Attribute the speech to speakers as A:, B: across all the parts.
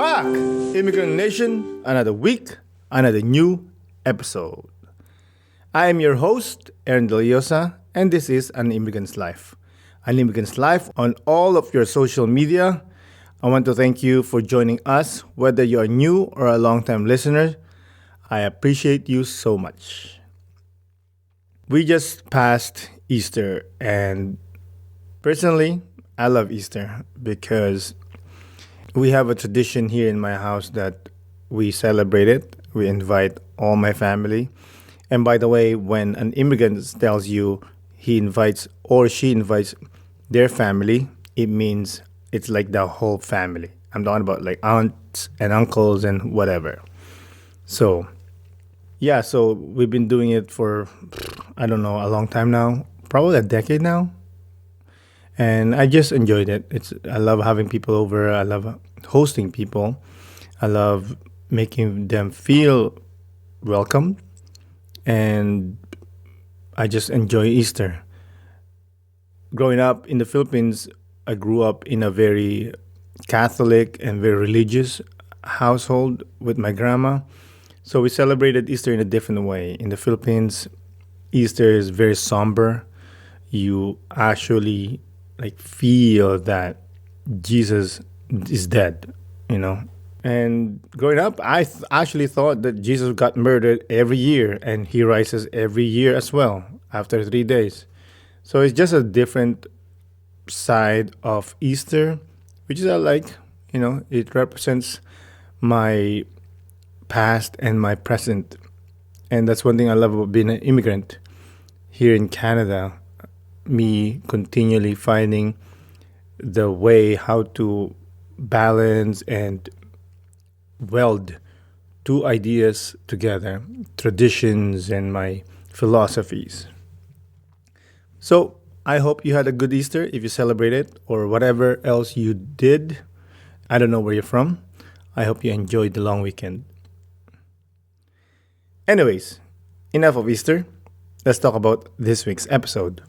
A: back, Immigrant Nation. Another week, another new episode. I am your host, Aaron Deliosa, and this is An Immigrant's Life. An Immigrant's Life on all of your social media. I want to thank you for joining us, whether you're new or a long-time listener. I appreciate you so much. We just passed Easter, and personally, I love Easter because we have a tradition here in my house that we celebrate it. We invite all my family. And by the way, when an immigrant tells you he invites or she invites their family, it means it's like the whole family. I'm talking about like aunts and uncles and whatever. So, yeah, so we've been doing it for, I don't know, a long time now, probably a decade now. And I just enjoyed it. I love having people over. I love hosting people. I love making them feel welcome, and I just enjoy Easter. Growing up in the Philippines, I grew up in a very Catholic and very religious household with my grandma. So we celebrated Easter in a different way. In the Philippines, Easter is very somber. You actually like feel that Jesus is dead, you know. And growing up, I actually thought that Jesus got murdered every year and he rises every year as well after 3 days. So it's just a different side of Easter, which is I like, you know, it represents my past and my present. And that's one thing I love about being an immigrant here in Canada, me continually finding the way how to balance and weld two ideas together, traditions and my philosophies. So I hope you had a good Easter if you celebrated or whatever else you did. I don't know where you're from. I hope you enjoyed the long weekend. Anyways, enough of Easter. Let's talk about this week's episode.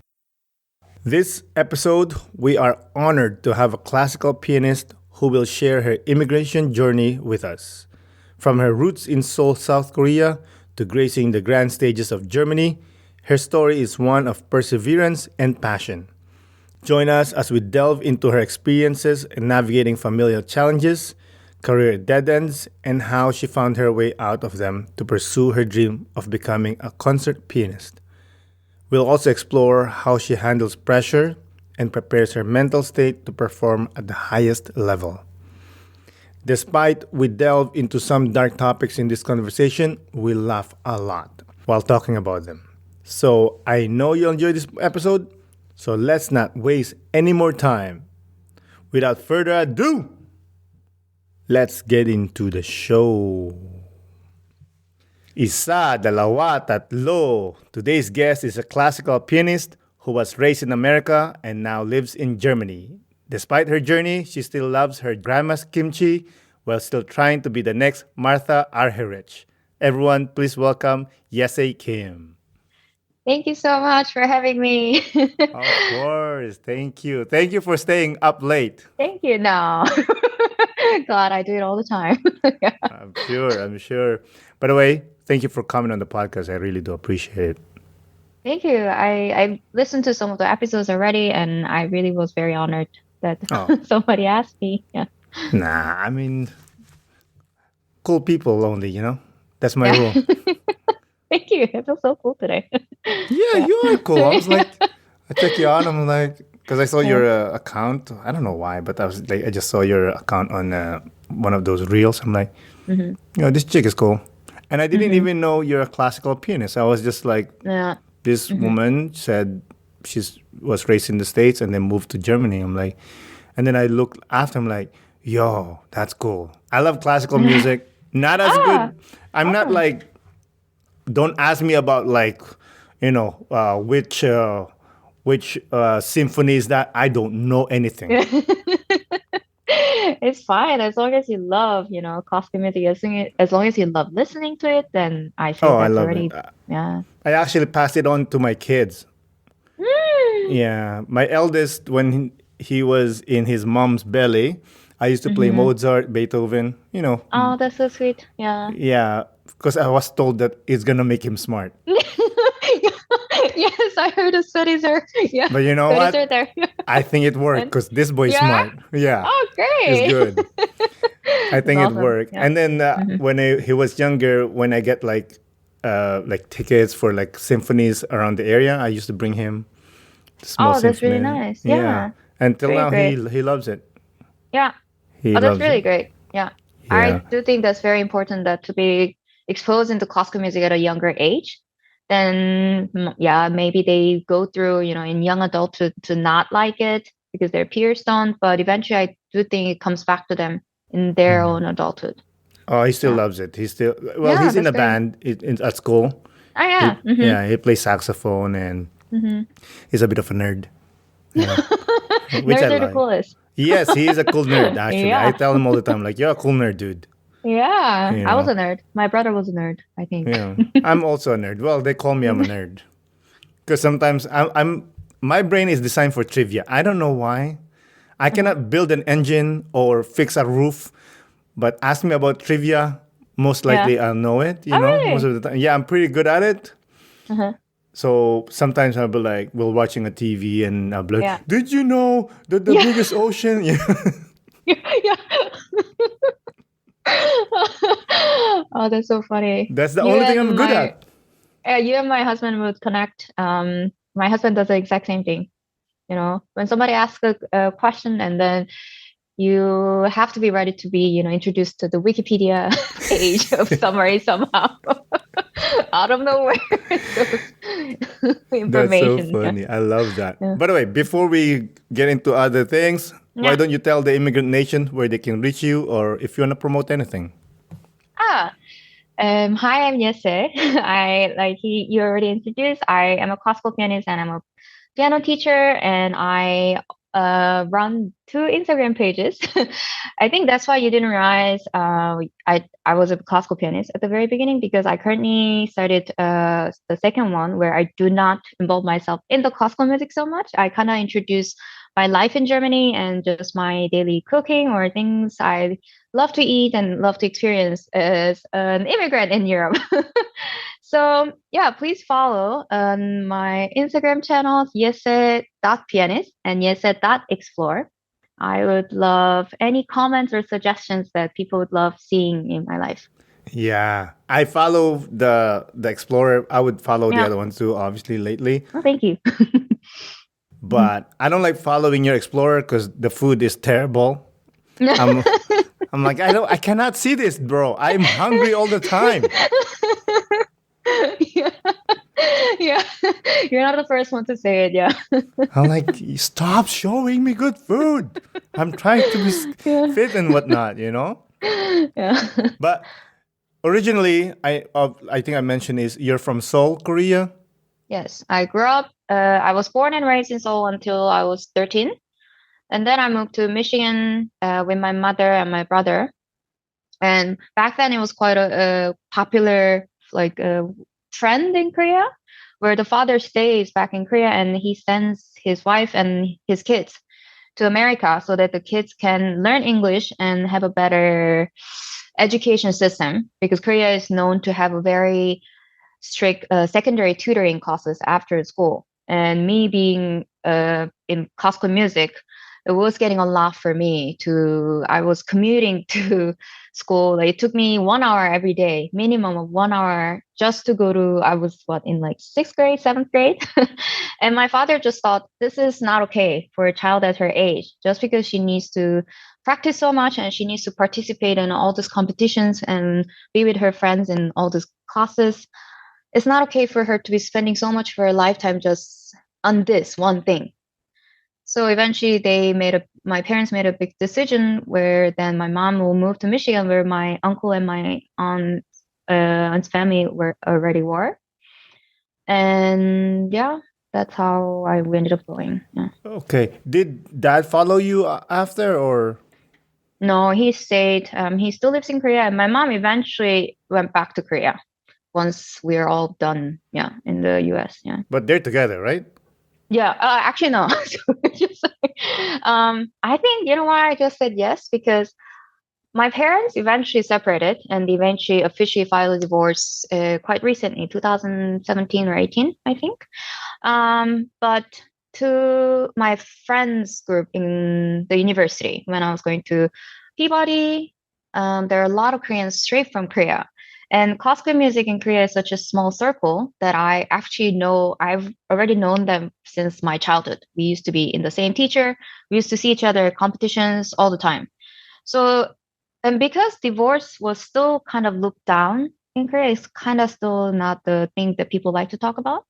A: This episode, we are honored to have a classical pianist who will share her immigration journey with us. From her roots in Seoul, South Korea, to gracing the grand stages of Germany, her story is one of perseverance and passion. Join us as we delve into her experiences in navigating familiar challenges, career dead ends, and how she found her way out of them to pursue her dream of becoming a concert pianist. We'll also explore how she handles pressure and prepares her mental state to perform at the highest level. Despite we delve into some dark topics in this conversation, we laugh a lot while talking about them. So I know you'll enjoy this episode, so let's not waste any more time. Without further ado, let's get into the show. Isa, dalawa, tatlo. Today's guest is a classical pianist who was raised in America and now lives in Germany. Despite her journey, she still loves her grandma's kimchi while still trying to be the next Martha Argerich. Everyone, please welcome Yesse Kim.
B: Thank you so much for having me.
A: Of course, thank you. Thank you for staying up late.
B: Thank you. No. God, I do it all the time. Yeah.
A: I'm sure. By the way, thank you for coming on the podcast. I really do appreciate it.
B: Thank you. I listened to some of the episodes already, and I really was very honored that
A: Oh,
B: somebody asked me. Yeah.
A: nah, I mean, cool people only, you know? That's my
B: Yeah.
A: rule.
B: Thank you. I feel so cool today.
A: Yeah,
B: Yeah.
A: you are cool. I was like, I check you out. I'm like, because I saw
B: Yeah.
A: your account. I don't know why, but I was like, I just saw your account on one of those reels. I'm like,
B: Hmm.
A: this chick is cool. And I didn't
B: Hmm.
A: even know you're a classical pianist. I was just like,
B: Yeah.
A: this
B: Hmm.
A: woman said she's was raised in the States and then moved to Germany. I'm like, and then I looked after. I'm like, yo, that's cool. I love classical music. Not as
B: Ah,
A: good. I'm not
B: awesome.
A: like. Don't ask me about like, which symphonies that I don't know anything.
B: It's fine as long as you love, classical music. As long as you love listening to it, then I say
A: Oh, I
B: that's
A: love it.
B: already, yeah.
A: I actually passed it on to my kids.
B: Mm.
A: Yeah, my eldest when he was in his mom's belly, I used to play Mozart, Beethoven, you know.
B: Oh, that's so sweet. Yeah.
A: Yeah, because I was told that it's going to make him smart.
B: Yes, I heard the studies are, yeah,
A: But you know
B: studies are
A: what?
B: there.
A: I think it worked
B: And
A: because this boy is
B: yeah.
A: smart. Yeah,
B: Oh,
A: it's
B: great.
A: good. I
B: That's
A: think it
B: awesome.
A: worked.
B: Yeah.
A: And then when he was younger, when I get like tickets for like symphonies around the area, I used to bring him to small
B: Oh, that's really
A: symphony.
B: nice.
A: Yeah,
B: Yeah.
A: until
B: Very
A: now
B: great.
A: he loves it.
B: Yeah.
A: He
B: Oh, that's
A: loves
B: really
A: it.
B: great. Yeah.
A: Yeah.
B: I do think that's very important that to be exposed into classical music at a younger age. Then, yeah, maybe they go through, in young adulthood to not like it because their peers don't. But eventually, I do think it comes back to them in their own adulthood.
A: Oh, he still
B: Yeah.
A: loves it. He's still
B: Yeah,
A: he's in
B: that's
A: a
B: great.
A: band at school.
B: Oh, yeah.
A: He plays saxophone and
B: Mm-hmm.
A: he's a bit of a nerd. Yeah, which I
B: Nerds are the
A: like.
B: coolest.
A: Yes, he is a cool nerd. Actually, I
B: Yeah.
A: tell him all the time, like, "You're a cool nerd, dude."
B: Yeah.
A: You
B: I was
A: know.
B: a nerd. My brother was a nerd, I think.
A: Yeah, I'm also a nerd. Well, they call me I'm a nerd because sometimes I'm my brain is designed for trivia. I don't know why. I cannot build an engine or fix a roof, but ask me about trivia. Most
B: Yeah.
A: likely, I'll know it. You
B: Oh,
A: know, most
B: really?
A: of the time. Yeah, I'm pretty good at it.
B: Uh-huh.
A: So sometimes I'll be like, we're watching a TV and I'll be like,
B: Yeah.
A: did you know that the
B: Yeah.
A: biggest ocean? Yeah.
B: Yeah. Oh, that's so funny.
A: That's the only thing I'm good at.
B: You and my husband would connect. My husband does the exact same thing. When somebody asks a question and then you have to be ready to be, introduced to the Wikipedia page of summary somehow out of nowhere. Those
A: That's so
B: information. Yeah.
A: funny. I love that.
B: Yeah.
A: By the way, before we get into other things, why
B: Yeah.
A: don't you tell the Immigrant Nation where they can reach you or if you want to promote anything?
B: Hi, I'm Yesse. You already introduced. I am a classical pianist and I'm a piano teacher, and I run 2 Instagram pages. I think that's why you didn't realize I was a classical pianist at the very beginning, because I currently started the second one where I do not involve myself in the classical music so much. I kind of introduce my life in Germany and just my daily cooking or things I love to eat and love to experience as an immigrant in Europe. So yeah, please follow my Instagram channels, yesse.pianist and yesse.explore. I would love any comments or suggestions that people would love seeing in my life.
A: Yeah. I follow the Explorer. I would follow the
B: Yeah.
A: other ones too, obviously, lately.
B: Oh, thank you.
A: But I don't like following your Explorer because the food is terrible. I'm like, I cannot see this, bro. I'm hungry all the time.
B: Yeah. Yeah. You're not the first one to say it. Yeah.
A: I'm like, stop showing me good food. I'm trying to be
B: Yeah.
A: fit and whatnot, you know?
B: Yeah.
A: But originally, I think I mentioned is you're from Seoul, Korea.
B: Yes, I grew up. I was born and raised in Seoul until I was 13. And then I moved to Michigan with my mother and my brother. And back then it was quite a popular trend in Korea, where the father stays back in Korea and he sends his wife and his kids to America so that the kids can learn English and have a better education system, because Korea is known to have a very strict secondary tutoring classes after school. And me being in classical music, it was getting a lot for me I was commuting to school. It took me 1 hour every day, minimum of 1 hour, just to go to, I was in like 6th grade, 7th grade. And my father just thought this is not okay for a child at her age, just because she needs to practice so much and she needs to participate in all these competitions and be with her friends in all these classes. It's not okay for her to be spending so much of her lifetime just on this one thing. So eventually my parents made a big decision where then my mom will move to Michigan, where my uncle and my aunt's family were. And yeah, that's how I ended up going. Yeah.
A: Okay. Did dad follow you after or?
B: No, he stayed. He still lives in Korea, and my mom eventually went back to Korea once we're all done. Yeah, in the US. Yeah.
A: But they're together, right?
B: Yeah, actually no. So just I think you know why I just said yes because my parents eventually separated and eventually officially filed a divorce quite recently, 2017 or 18, I think. But to my friends group in the university when I was going to Peabody, there are a lot of Koreans straight from Korea. And classical music in Korea is such a small circle that I actually know, I've already known them since my childhood. We used to be in the same teacher. We used to see each other at competitions all the time. So, and because divorce was still kind of looked down in Korea, it's kind of still not the thing that people like to talk about.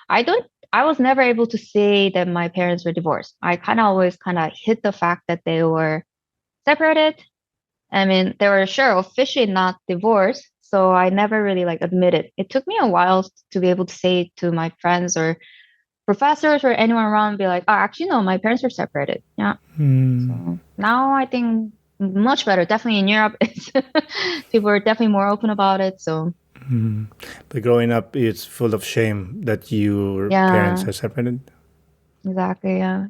B: I don't, I was never able to say that my parents were divorced. I kind of always kind of hid the fact that they were separated. I mean, they were sure officially not divorced. So I never really like admitted. It took me a while to be able to say to my friends or professors or anyone around, be like, oh, actually, no, my parents are separated. Yeah. So now I think much better. Definitely in Europe, it's people are definitely more open about it. So
A: But growing up, it's full of shame that your parents
B: yeah,
A: are separated.
B: exactly. Yeah.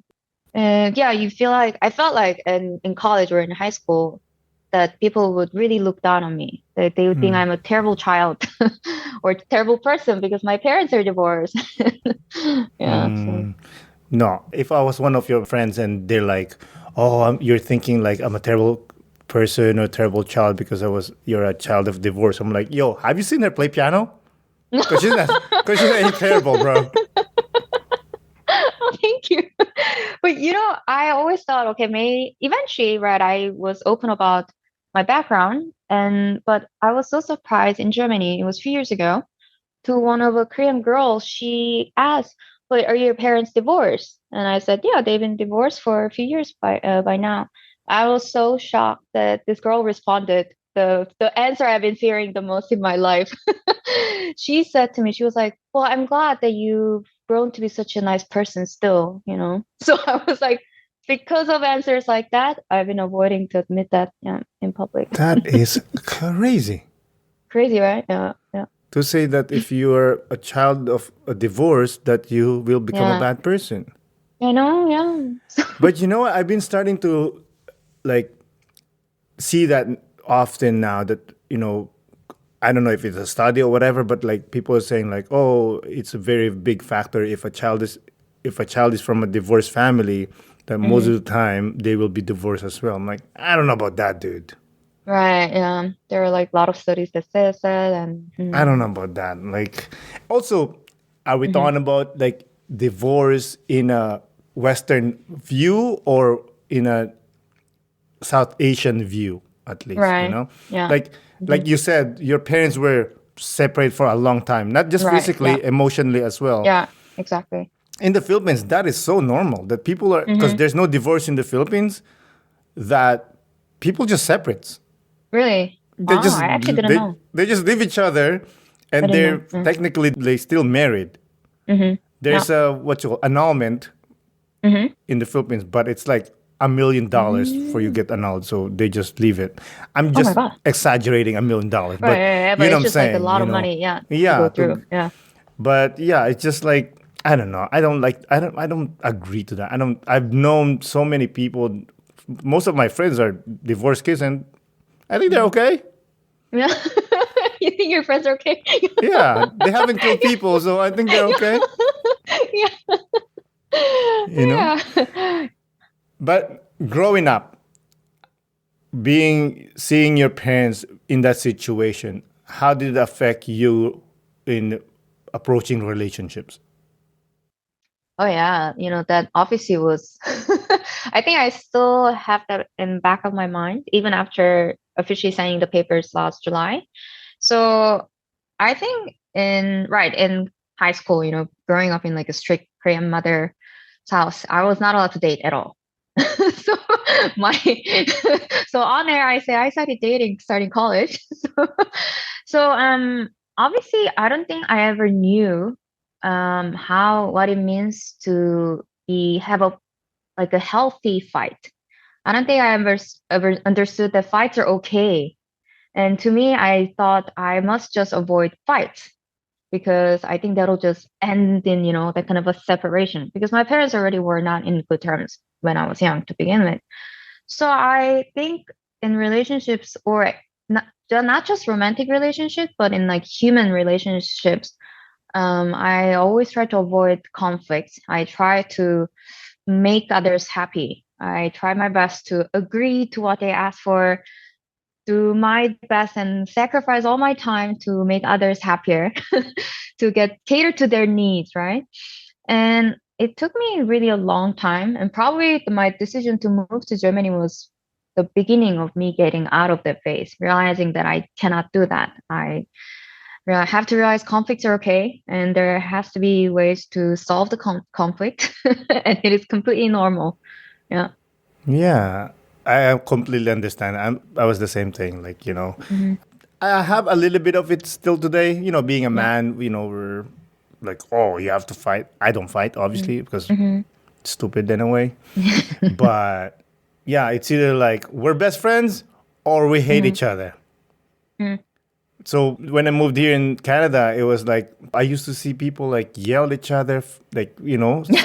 B: Yeah, you feel like I felt like in college or in high school that people would really look down on me. They would think I'm a terrible child or a terrible person because my parents are divorced. Yeah. So
A: No, if I was one of your friends and they're like, "Oh, you're thinking like I'm a terrible person or terrible child because you're a child of divorce," I'm like, "Yo, have you seen her play piano? Cause she's not any terrible, bro."
B: oh, thank you. But I always thought, okay, may eventually, right? I was open about my background, and but I was so surprised in Germany. It was a few years ago. To one of a Korean girls, she asked, "But are your parents divorced?" And I said, "Yeah, they've been divorced for a few years by now." I was so shocked that this girl responded the answer I've been fearing the most in my life. She said to me, she was like, "Well, I'm glad that you've grown to be such a nice person still." So I was like, because of answers like that, I've been avoiding to admit that, yeah, in public.
A: That is crazy
B: Crazy, right? Yeah, yeah,
A: to say that if you are a child of a divorce, that you will become a
B: yeah.
A: bad person.
B: I know, yeah.
A: But you know what? I've been starting to like see that often now that I don't know if it's a study or whatever, but like people are saying like, oh, it's a very big factor if a child is from a divorced family, that most
B: Hmm.
A: of the time they will be divorced as well. I'm like, I don't know about that, dude.
B: Right, yeah. There are like a lot of studies that says that and
A: I don't know about that. Like, also, are we
B: mhm.
A: talking about like divorce in a Western view or in a South Asian view, at least, you
B: Right.
A: know?
B: Yeah.
A: Like
B: Hmm.
A: like you said, your parents were separate for a long time, not just
B: Right. Yeah.
A: physically, emotionally as well.
B: Yeah. Exactly.
A: In the Philippines, that is so normal that people are because
B: Hmm.
A: there's no divorce in the Philippines, that people just separate.
B: Really?
A: They
B: Wow,
A: just
B: I actually didn't
A: they
B: know.
A: they just leave each other,
B: I
A: and
B: didn't know.
A: they're technically they still married.
B: Hmm. Yeah.
A: There's a what you call annulment
B: Hmm.
A: in the Philippines, but it's like $1 million for you
B: Mm.
A: get annulled, so they just leave it. I'm
B: Oh my
A: just
B: God.
A: exaggerating $1 million,
B: Right,
A: but
B: yeah, yeah,
A: you
B: but
A: know
B: it's
A: what I'm
B: just like a
A: saying,
B: lot of money, yeah, to
A: yeah.
B: go through. Yeah.
A: But yeah, it's just like I don't know. I don't like. I don't agree to that. I don't. I've known so many people. Most of my friends are divorced kids, and I think they're
B: Hmm.
A: okay.
B: Yeah. You think your friends are okay?
A: Yeah, they haven't killed people, so I think they're okay.
B: Yeah.
A: You know.
B: Yeah.
A: But growing up, seeing your parents in that situation, how did it affect you in approaching relationships?
B: Oh yeah, that obviously was I think I still have that in back of my mind even after officially signing the papers last July. So I think in high school, growing up in like a strict Korean mother's house, I was not allowed to date at all. So my so on there I say I started dating starting college. So obviously I don't think I ever knew how what it means to be have a like a healthy fight. I don't think I ever understood that fights are okay. And to me, I thought I must just avoid fights. because I think that'll just end in, that kind of a separation, because my parents already were not in good terms when I was young to begin with. So I think in relationships, or not just romantic relationships, but in like human relationships, I always try to avoid conflict. I try to make others happy. I try my best to agree to what they ask for, do my best and sacrifice all my time to make others happier, to get cater to their needs, right? And it took me really a long time, and probably my decision to move to Germany was the beginning of me getting out of that phase, realizing that I cannot do that. I have to realize conflicts are okay, and there has to be ways to solve the conflict, and it is completely normal. Yeah.
A: Yeah, I completely understand. I was the same thing. Like,
B: Hmm.
A: I have a little bit of it still today. Being a
B: Yeah.
A: man, we're like, oh, you have to fight. I don't fight, obviously, because
B: Mm-hmm.
A: it's stupid in a way. But yeah, it's either like we're best friends or we hate
B: Hmm.
A: each other. So when I moved here in Canada, it was like I used to see people like yell at each other, like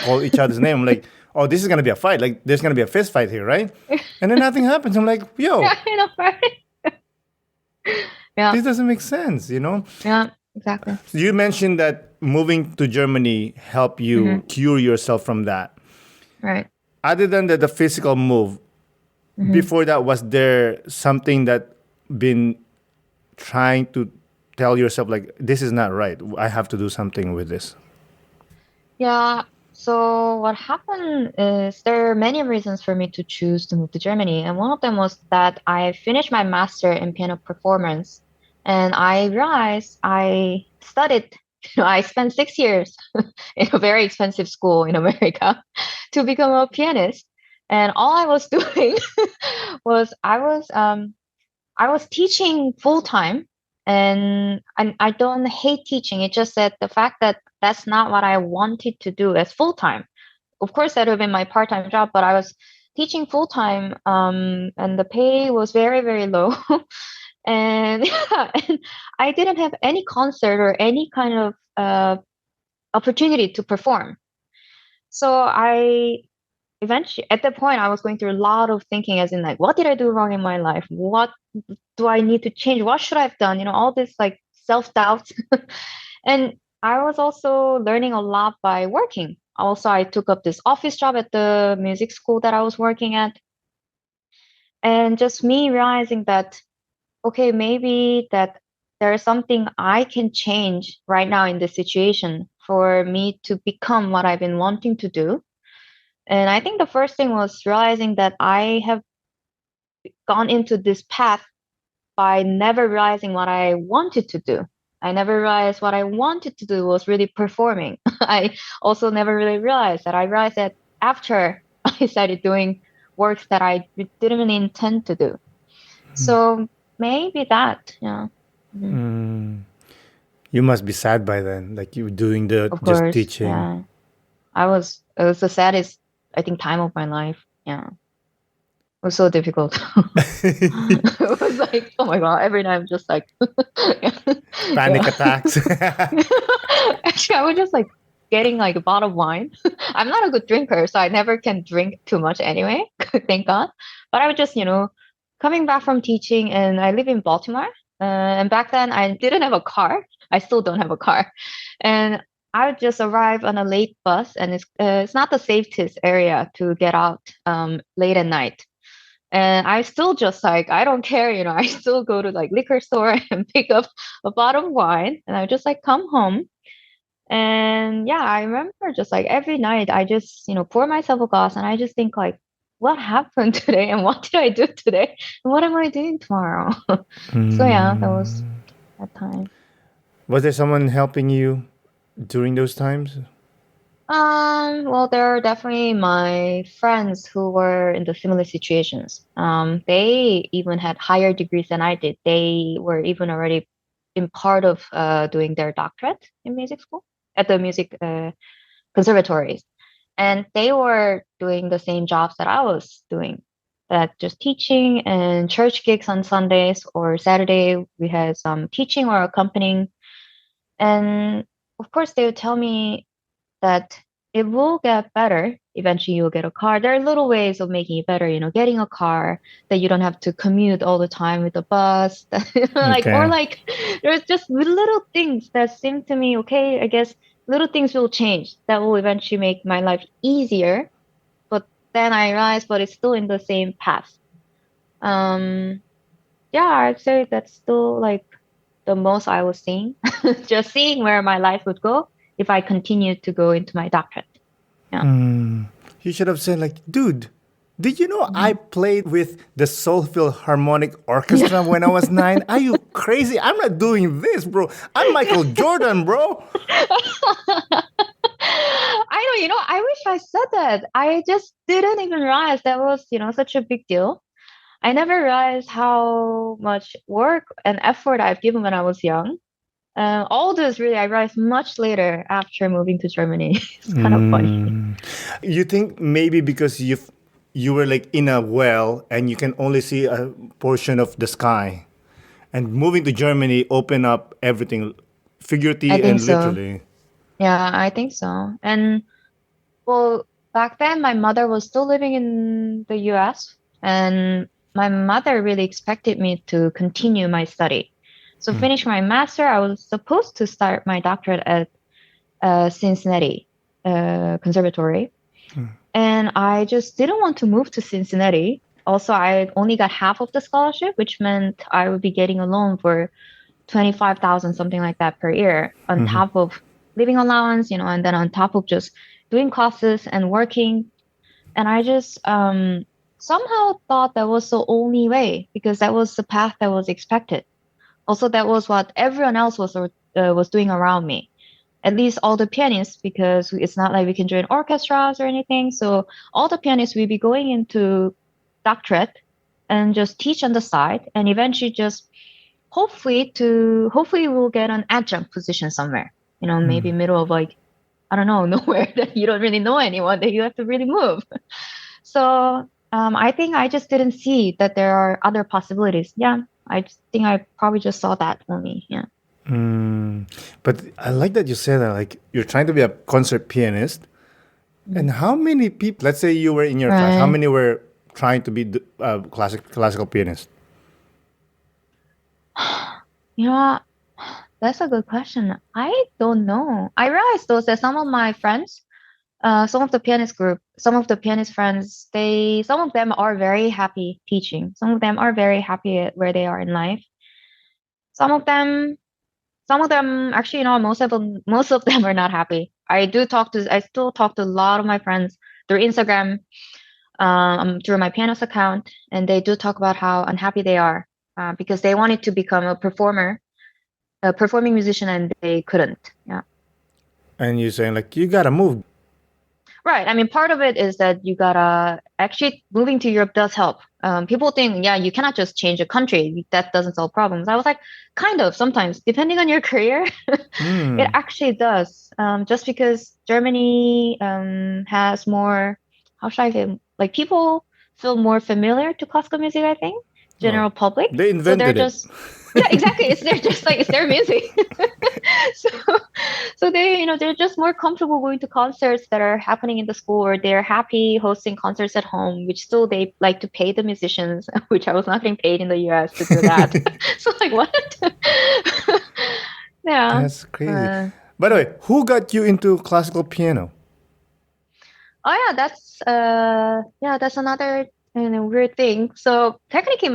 A: call each other's name. I'm like, oh, this is gonna be a fight. Like there's gonna be a fist fight here, right? And then nothing happens. I'm like,
B: Yeah,
A: yo,
B: I know, right? Yeah.
A: this doesn't make sense.
B: Yeah, exactly.
A: So you mentioned that moving to Germany helped
B: Hmm.
A: you cure yourself from that.
B: Right.
A: Other than the physical move,
B: Hmm.
A: before that, was there something that been trying to tell yourself like this is not right? I have to do something with this.
B: Yeah. So what happened is there are many reasons for me to choose to move to Germany, and one of them was that I finished my master in piano performance, and I realized I studied. I spent 6 years in a very expensive school in America to become a pianist, and all I was doing was I was teaching full time, and I don't hate teaching. It's just that the fact that that's not what I wanted to do as full time. Of course, that would have been my part time job, but I was teaching full time, and the pay was very, very low. And, yeah, and I didn't have any concert or any kind of opportunity to perform. So I eventually, at that point, I was going through a lot of thinking, as in like, what did I do wrong in my life? What do I need to change? What should I have done? All this like self-doubt. And I was also learning a lot by working. Also, I took up this office job at the music school that I was working at. And just me realizing that, okay, maybe that there is something I can change right now in this situation for me to become what I've been wanting to do. And I think the first thing was realizing that I have gone into this path by never realizing what I wanted to do. I never realized what I wanted to do was really performing. I also never really realized that. I realized that after I started doing works that I didn't really intend to do. So maybe that, yeah. Mhm.
A: You must be sad by then, like you doing the
B: Of
A: just
B: course,
A: teaching.
B: yeah. It was the saddest, I think, time of my life. Yeah. It was so difficult. It was like, oh my God, every night I'm just like,
A: Panic
B: yeah.
A: attacks.
B: Actually, I was just like getting like a bottle of wine. I'm not a good drinker, so I never can drink too much anyway, thank God. But I was just, coming back from teaching, and I live in Baltimore. And back then I didn't have a car. I still don't have a car. And I would just arrive on a late bus, and it's not the safest area to get out late at night. And I still just like, I don't care, I still go to like liquor store and pick up a bottle of wine, and I just like come home. And yeah, I remember just like every night I just, pour myself a glass, and I just think like, what happened today, and what did I do today? And what am I doing tomorrow? So yeah, that was that time.
A: Was there someone helping you during those times?
B: Well, there are definitely my friends who were in the similar situations. They even had higher degrees than I did. They were even already in part of doing their doctorate in music school at the music conservatories, and they were doing the same jobs that I was doing. That just teaching and church gigs on Sundays or Saturday. We had some teaching or accompanying. And of course, they would tell me that it will get better. Eventually, you'll get a car. There are little ways of making it better, getting a car that you don't have to commute all the time with the bus. Or
A: Okay.
B: there's just little things that seem to me, okay, I guess little things will change that will eventually make my life easier. But then I realized, but it's still in the same path. Um, yeah, I'd say that's still like the most I was seeing, just seeing where my life would go if I continued to go into my doctorate. Yeah.
A: Hmm. You should have said like, dude, did you know I played with the Seoul Philharmonic
B: Yeah.
A: Orchestra when I was 9? Are you crazy? I'm not doing this, bro. I'm Michael Jordan, bro.
B: I know, I wish I said that. I just didn't even realize that was, such a big deal. I never realized how much work and effort I've given when I was young. All this really I realized much later after moving to Germany. It's kind of funny.
A: You think maybe because you were like in a well and you can only see a portion of the sky, and moving to Germany open up everything,
B: I
A: figuratively
B: think
A: and
B: so.
A: literally.
B: Yeah, I think so. And well, back then my mother was still living in the US, and my mother really expected me to continue my study. So finish my master, I was supposed to start my doctorate at Cincinnati Conservatory. And I just didn't want to move to Cincinnati. Also, I only got half of the scholarship, which meant I would be getting a loan for 25,000, something like that per year, on top of living allowance, and then on top of just doing classes and working. And I just somehow thought that was the only way because that was the path that was expected. Also, that was what everyone else was doing around me, at least all the pianists, because it's not like we can join orchestras or anything. So all the pianists will be going into doctorate and just teach on the side, and eventually just hopefully we'll get an adjunct position somewhere. Maybe middle of like I don't know nowhere that you don't really know anyone that you have to really move. So I think I just didn't see that there are other possibilities. Yeah, I just think I probably just saw that only. Yeah.
A: But I like that you said that, like, you're trying to be a concert pianist. And
B: Mm.
A: how many people, let's say you were in your class, how
B: Right.
A: many were trying to be the, classical pianist?
B: You know what? That's a good question. I don't know. I realized though that some of my friends, some of the pianist group, some of the pianist friends, some of them are very happy teaching. Some of them are very happy at where they are in life. Some of them, some of them actually, most of them are not happy. I still talk to a lot of my friends through Instagram, through my pianist account, and they do talk about how unhappy they are, because they wanted to become a performing musician, and they couldn't. Yeah.
A: And you're saying, like, you gotta move.
B: Right. I mean, part of it is that you gotta actually moving to Europe does help. People think, yeah, you cannot just change a country. That doesn't solve problems. I was like, kind of sometimes, depending on your career, it actually does. Just because Germany has more, how should I say, like people feel more familiar to classical music, I think,
A: Oh,
B: general public.
A: they
B: So they're
A: invented it.
B: just, yeah, exactly. It's their music. So so they're just more comfortable going to concerts that are happening in the school, or they're happy hosting concerts at home, which still they like to pay the musicians, which I was not getting paid in the US to do that. So like what? Yeah.
A: That's crazy.
B: Uh,
A: By the way, who got you into classical piano?
B: oh yeah, that's another weird thing. So technically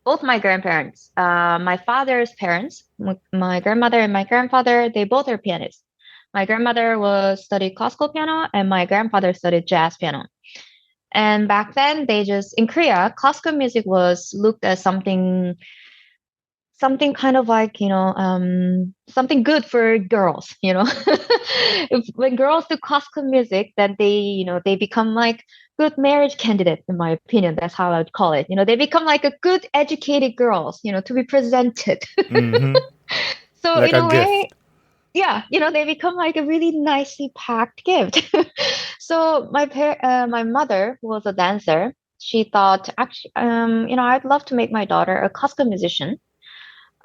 B: both my grandparents, my father's parents, my grandmother and my grandfather, they both are pianists. My grandmother was studied classical piano and my grandfather studied jazz piano. And back then they just in Korea, classical music was looked as something kind of like something good for girls. When girls do classical music, then they become like good marriage candidate, in my opinion. That's how I would call it. They become like a good educated girls, to be presented. So
A: Like
B: in
A: a
B: a way,
A: gift.
B: yeah, they become like a really nicely packed gift. So my mother, who was a dancer, she thought actually, I'd love to make my daughter a classical musician.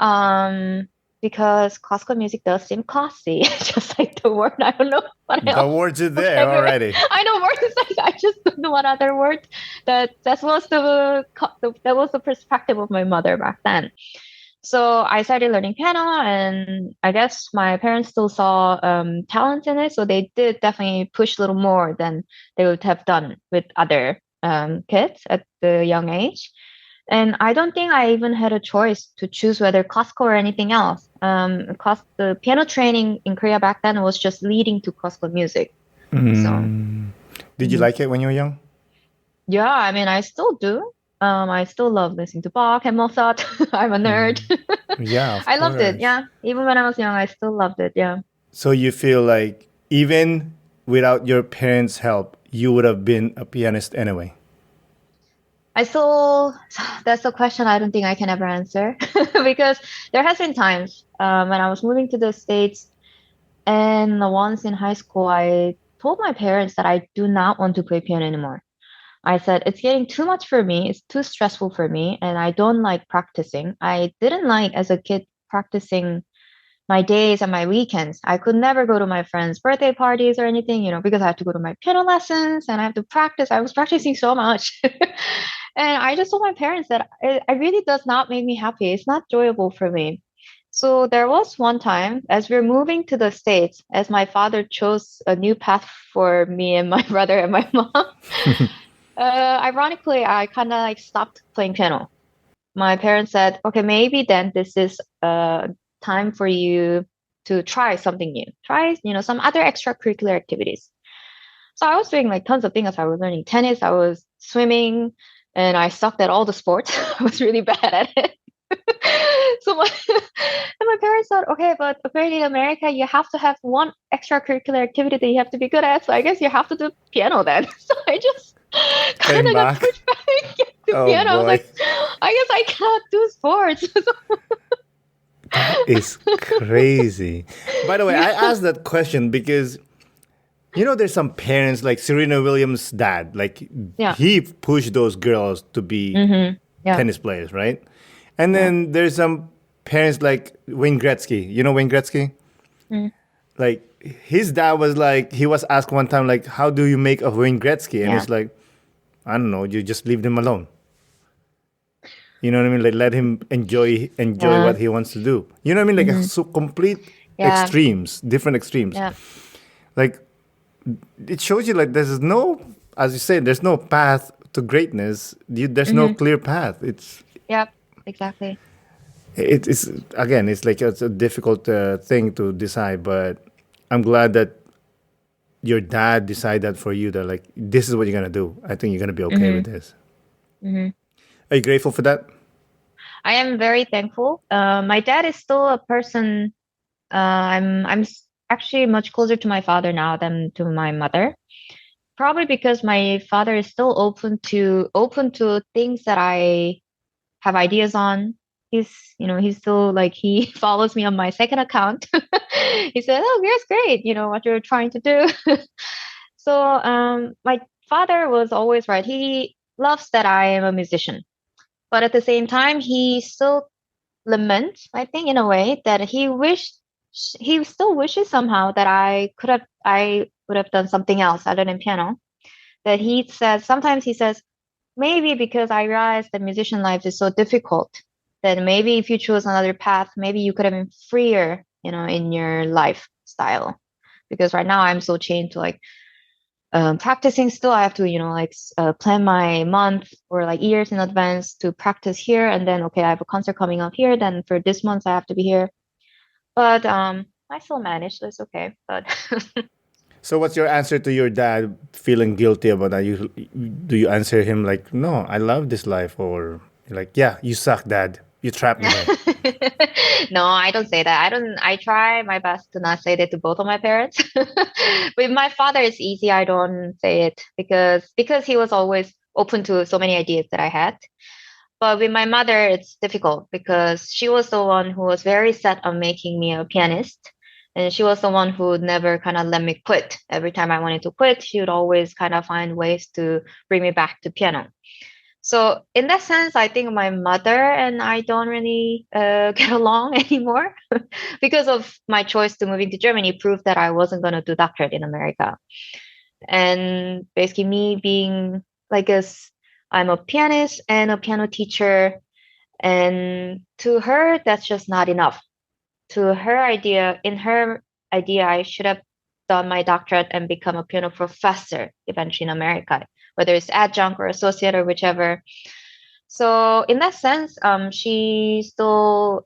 B: um because classical music does seem classy, just like the word. I don't know what
A: The
B: else.
A: words are there already.
B: I know words. Like, I just don't know what other word. That was the perspective of my mother back then. So I started learning piano, and I guess my parents still saw talent in it, so they did definitely push a little more than they would have done with other kids at the young age. And I don't think I even had a choice to choose whether classical or anything else. The piano training in Korea back then was just leading to classical music. So,
A: Did you
B: mhm.
A: like it when you were young?
B: Yeah, I mean, I still do. I still love listening to Bach and Mozart. I'm a nerd.
A: Yeah, of
B: I loved it.
A: course.
B: Yeah, even when I was young, I still loved it. Yeah.
A: So you feel like even without your parents' help, you would have been a pianist anyway.
B: I still, that's a question I don't think I can ever answer because there has been times when I was moving to the States, and once in high school, I told my parents that I do not want to play piano anymore. I said, it's getting too much for me. It's too stressful for me. And I don't like practicing. I didn't like, as a kid, practicing my days and my weekends. I could never go to my friends' birthday parties or anything, because I have to go to my piano lessons and I have to practice. I was practicing so much. And I just told my parents that it really does not make me happy. It's not enjoyable for me. So there was one time as we are moving to the States, as my father chose a new path for me and my brother and my mom. Ironically, I kind of like stopped playing piano. My parents said, okay, maybe then this is time for you to try something new. Try, some other extracurricular activities. So I was doing like tons of things. I was learning tennis, I was swimming, and I sucked at all the sports. I was really bad at it. So and my parents thought, okay, but apparently in America, you have to have one extracurricular activity that you have to be good at. So I guess you have to do piano then. So I just kind
A: Came
B: of got
A: back.
B: pushed back to
A: Oh
B: piano. I was
A: boy.
B: like, I guess I cannot do sports.
A: That is crazy. By the way, I
B: Yeah.
A: asked that question because there's some parents like Serena Williams' dad, like
B: Yeah.
A: he pushed those girls to be
B: Yeah.
A: tennis players, right? And
B: Yeah.
A: then there's some parents like Wayne Gretzky. You know Wayne Gretzky?
B: Mm.
A: Like his dad was like, he was asked one time, like, how do you make a Wayne Gretzky? And
B: Yeah.
A: it's like, I don't know, you just leave them alone. You know what I mean? Like let him enjoy
B: Yeah.
A: what he wants to do. You know what I mean? Like
B: hmm
A: so complete
B: Yeah.
A: extremes, different extremes.
B: Yeah.
A: Like it shows you like there's no, as you say, there's no path to greatness. There's no
B: hmm
A: clear path.
B: Yeah. Exactly.
A: It's again, it's like it's a difficult thing to decide. But I'm glad that your dad decided that for you. That like this is what you're gonna do. I think you're gonna be okay
B: hmm
A: with this.
B: hmm
A: Are you grateful for that?
B: I am very thankful. My dad is still a person. Actually much closer to my father now than to my mother. Probably because my father is still open to things that I have ideas on. He's still like he follows me on my second account. He said, "Oh, here's great. You know what you're trying to do." So, my father was always right. He loves that I am a musician, but at the same time, he still laments, I think, in a way that he still wishes somehow that I would have done something else other than piano. That he says sometimes he says maybe because I realized that musician life is so difficult, that maybe if you chose another path, maybe you could have been freer, in your lifestyle. Because right now I'm so chained to like practicing still. I have to, plan my month or like years in advance to practice here. And then, okay, I have a concert coming up here. Then for this month, I have to be here. But I still manage, so it's okay. But
A: So what's your answer to your dad feeling guilty about that? Do you answer him like, "No, I love this life," or you're like, "Yeah, you suck, dad. You trapped me here."
B: no, I don't say that. I try my best to not say that to both of my parents. With my father, it's easy. I don't say it because he was always open to so many ideas that I had. But with my mother, it's difficult because she was the one who was very set on making me a pianist. And she was the one who would never kind of let me quit. Every time I wanted to quit, she would always kind of find ways to bring me back to piano. So in that sense, I think my mother and I don't really get along anymore because of my choice to moving to Germany proved that I wasn't going to do doctorate in America. And basically me being like I'm a pianist and a piano teacher, and to her that's just not enough. To her idea, in her idea, I should have done my doctorate and become a piano professor eventually in America, whether it's adjunct or associate or whichever. So in that sense, she still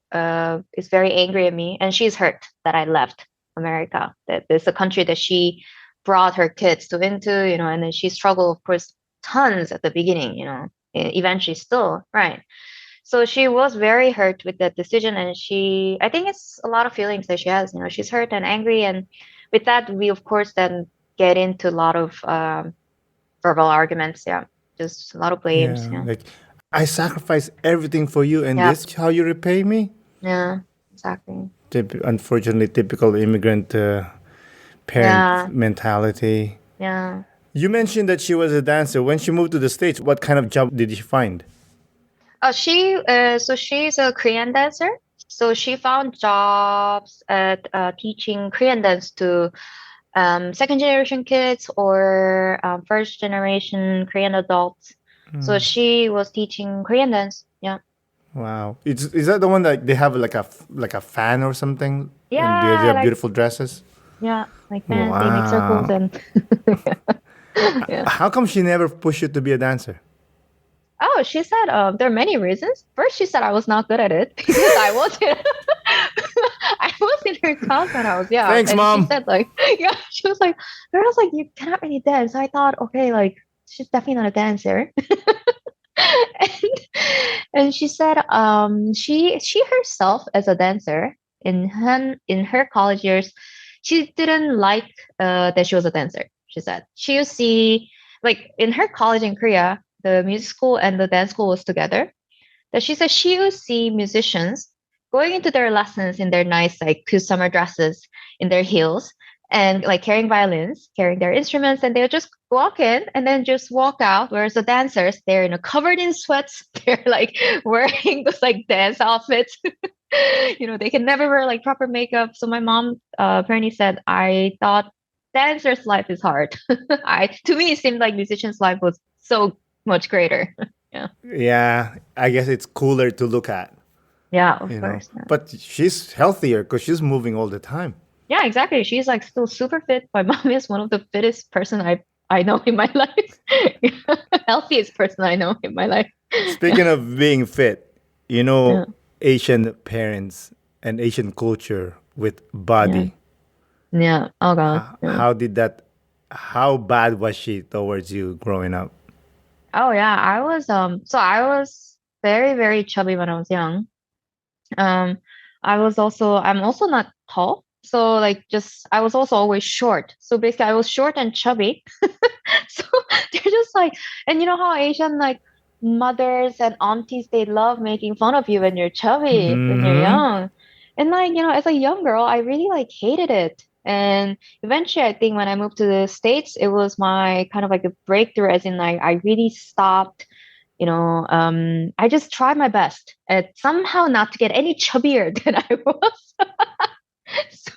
B: is very angry at me, and she's hurt that I left America. That it's a country that she brought her kids to into, and then she struggled, of course, tons at the beginning, eventually still, right. So she was very hurt with that decision, and I think it's a lot of feelings that she has. She's hurt and angry, and with that, we of course then get into a lot of verbal arguments. Yeah, just a lot of blames.
A: Yeah,
B: Yeah,
A: like I sacrificed everything for you, and
B: yeah,
A: this how you repay me?
B: yeah, exactly.
A: Unfortunately, typical immigrant parent
B: Yeah,
A: mentality.
B: yeah.
A: You mentioned that she was a dancer. When she moved to the States, what kind of job did she find?
B: So she's a Korean dancer. So she found jobs at teaching Korean dance to second generation kids or first generation Korean adults. So she was teaching Korean dance. Yeah.
A: Wow, is that the one that they have like a fan or something, and they
B: Yeah,
A: have
B: like
A: beautiful dresses?
B: yeah, like fans, they make circles
A: Wow.
B: and yeah.
A: How come she never pushed you to be a dancer?
B: Oh, she said there are many reasons. First, she said I was not good at it because I wasn't. I was in her class when I was young,
A: Thanks,
B: and she
A: mom.
B: said like, yeah, she was like, girls like you cannot really dance. So I thought, okay, like she's definitely not a dancer. and, and she said, she herself as a dancer in her college years, she didn't like that she was a dancer. She said she used to see like in her college in Korea, the music school and the dance school was together. That she said she would see musicians going into their lessons in their nice like cute summer dresses, in their heels, and like carrying violins, carrying their instruments, and they would just walk in and then just walk out. Whereas the dancers, they're covered in sweats, they're like wearing those like dance outfits. They can never wear like proper makeup. So my mom apparently said, I thought dancer's life is hard. I to me it seemed like musician's life was so much greater. Yeah.
A: Yeah, I guess it's cooler to look at,
B: Yeah, of course. Yeah.
A: But she's healthier because she's moving all the time.
B: Yeah, exactly. She's like still super fit. My mom is one of the fittest person I know in my life. Healthiest person I know in my life. Yeah.
A: Speaking of being fit,
B: Yeah.
A: Asian parents and Asian culture with
B: Yeah.
A: body.
B: Yeah. Oh God. Yeah.
A: How did that? How bad was she towards you growing up?
B: Oh yeah. I was very, very chubby when I was young. Um, I'm also not tall. So like just I was also always short. So basically I was short and chubby. So they're just like, and you know how Asian like mothers and aunties, they love making fun of you when you're chubby, when you're
A: Mm-hmm.
B: young. And like, as a young girl, I really like hated it. And eventually I think when I moved to the States, it was my kind of like a breakthrough, as in like I really stopped, I just tried my best at somehow not to get any chubbier than I was. So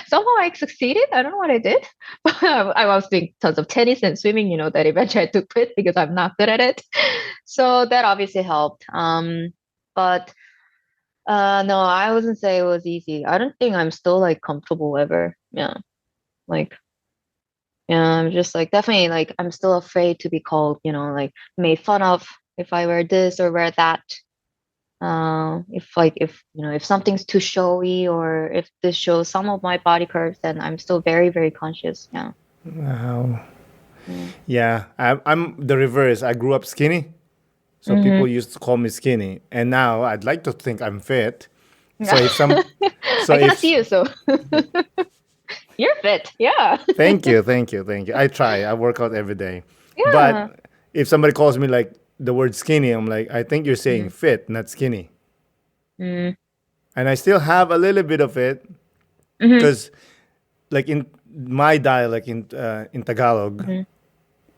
B: somehow I succeeded. I don't know what I did, but I was doing tons of tennis and swimming, that eventually I had to quit because I'm not good at it. So that obviously helped. But no, I wouldn't say it was easy. I don't think I'm still like comfortable ever. Yeah. Like, yeah, I'm just like definitely like I'm still afraid to be called, like made fun of if I wear this or wear that. If something's too showy or if this shows some of my body curves, then I'm still very, very conscious. Yeah.
A: Wow.
B: Yeah.
A: Yeah, I'm the reverse. I grew up skinny, so
B: Mm-hmm.
A: people used to call me skinny, and now I'd like to think I'm fit. So
B: Yeah.
A: if some, so
B: I cannot
A: if
B: see you, so you're fit. Yeah.
A: thank you, thank you, thank you. I try. I work out every day,
B: Yeah.
A: but if somebody calls me like the word skinny, I'm like, I think you're saying
B: Mm-hmm.
A: fit, not skinny,
B: Mm-hmm.
A: and I still have a little bit of it
B: Mm-hmm.
A: because like in my dialect in Tagalog,
B: Mm-hmm.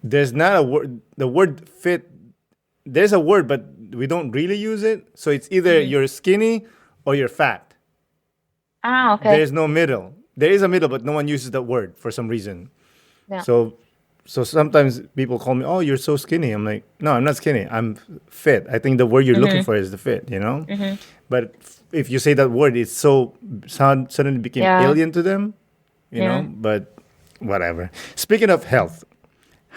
A: there's not a word. The word fit there's a word, but we don't really use it. So it's either
B: Hmm.
A: you're skinny or you're fat.
B: Ah, okay.
A: There's no middle. There is a middle, but no one uses that word for some reason.
B: Yeah.
A: So, so sometimes people call me, "Oh, you're so skinny." I'm like, "No, I'm not skinny. I'm fit." I think the word you're looking
B: Hmm.
A: for is the fit, you know.
B: Hmm.
A: But if you say that word, it's so suddenly became
B: Yeah.
A: alien to them, you know.
B: Yeah.
A: But whatever. Speaking of health,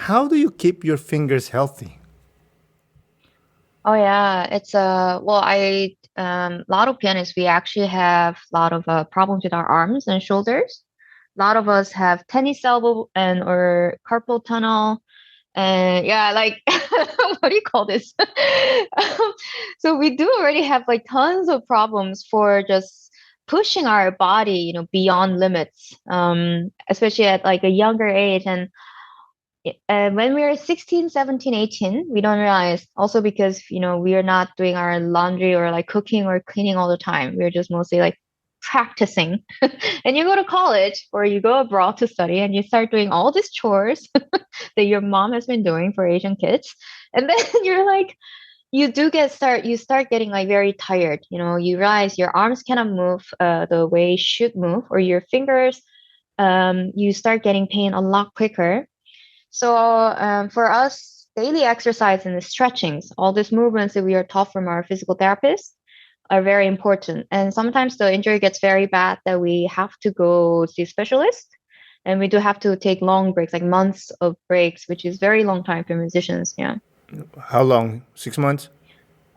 A: how do you keep your fingers healthy?
B: Oh yeah, it's well, I a lot of pianists we actually have a lot of problems with our arms and shoulders. A lot of us have tennis elbow and or carpal tunnel, and yeah, like what do you call this? So we do already have like tons of problems for just pushing our body, beyond limits, especially at like a younger age. And when we are 16, 17, 18, we don't realize also because, we are not doing our laundry or like cooking or cleaning all the time. We're just mostly like practicing. And you go to college or you go abroad to study and you start doing all these chores that your mom has been doing for Asian kids. And then you're like, you start getting like very tired. You realize your arms cannot move the way you should move, or your fingers, you start getting pain a lot quicker. So for us, daily exercise and the stretchings, all these movements that we are taught from our physical therapists are very important. And sometimes the injury gets very bad that we have to go see specialists. And we do have to take long breaks, like months of breaks, which is very long time for musicians. Yeah.
A: How long? 6 months?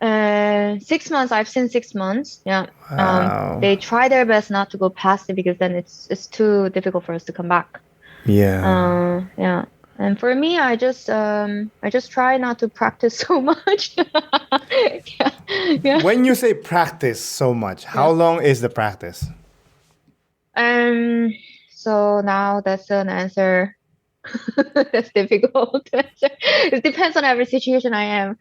B: 6 months. I've seen 6 months. Yeah.
A: Wow.
B: They try their best not to go past it because then it's too difficult for us to come back.
A: Yeah.
B: Yeah. And for me, I just try not to practice so much. Yeah. Yeah.
A: When you say practice so much, how
B: Yeah.
A: long is the practice?
B: Um, so now that's an answer. That's difficult to answer. It depends on every situation I am.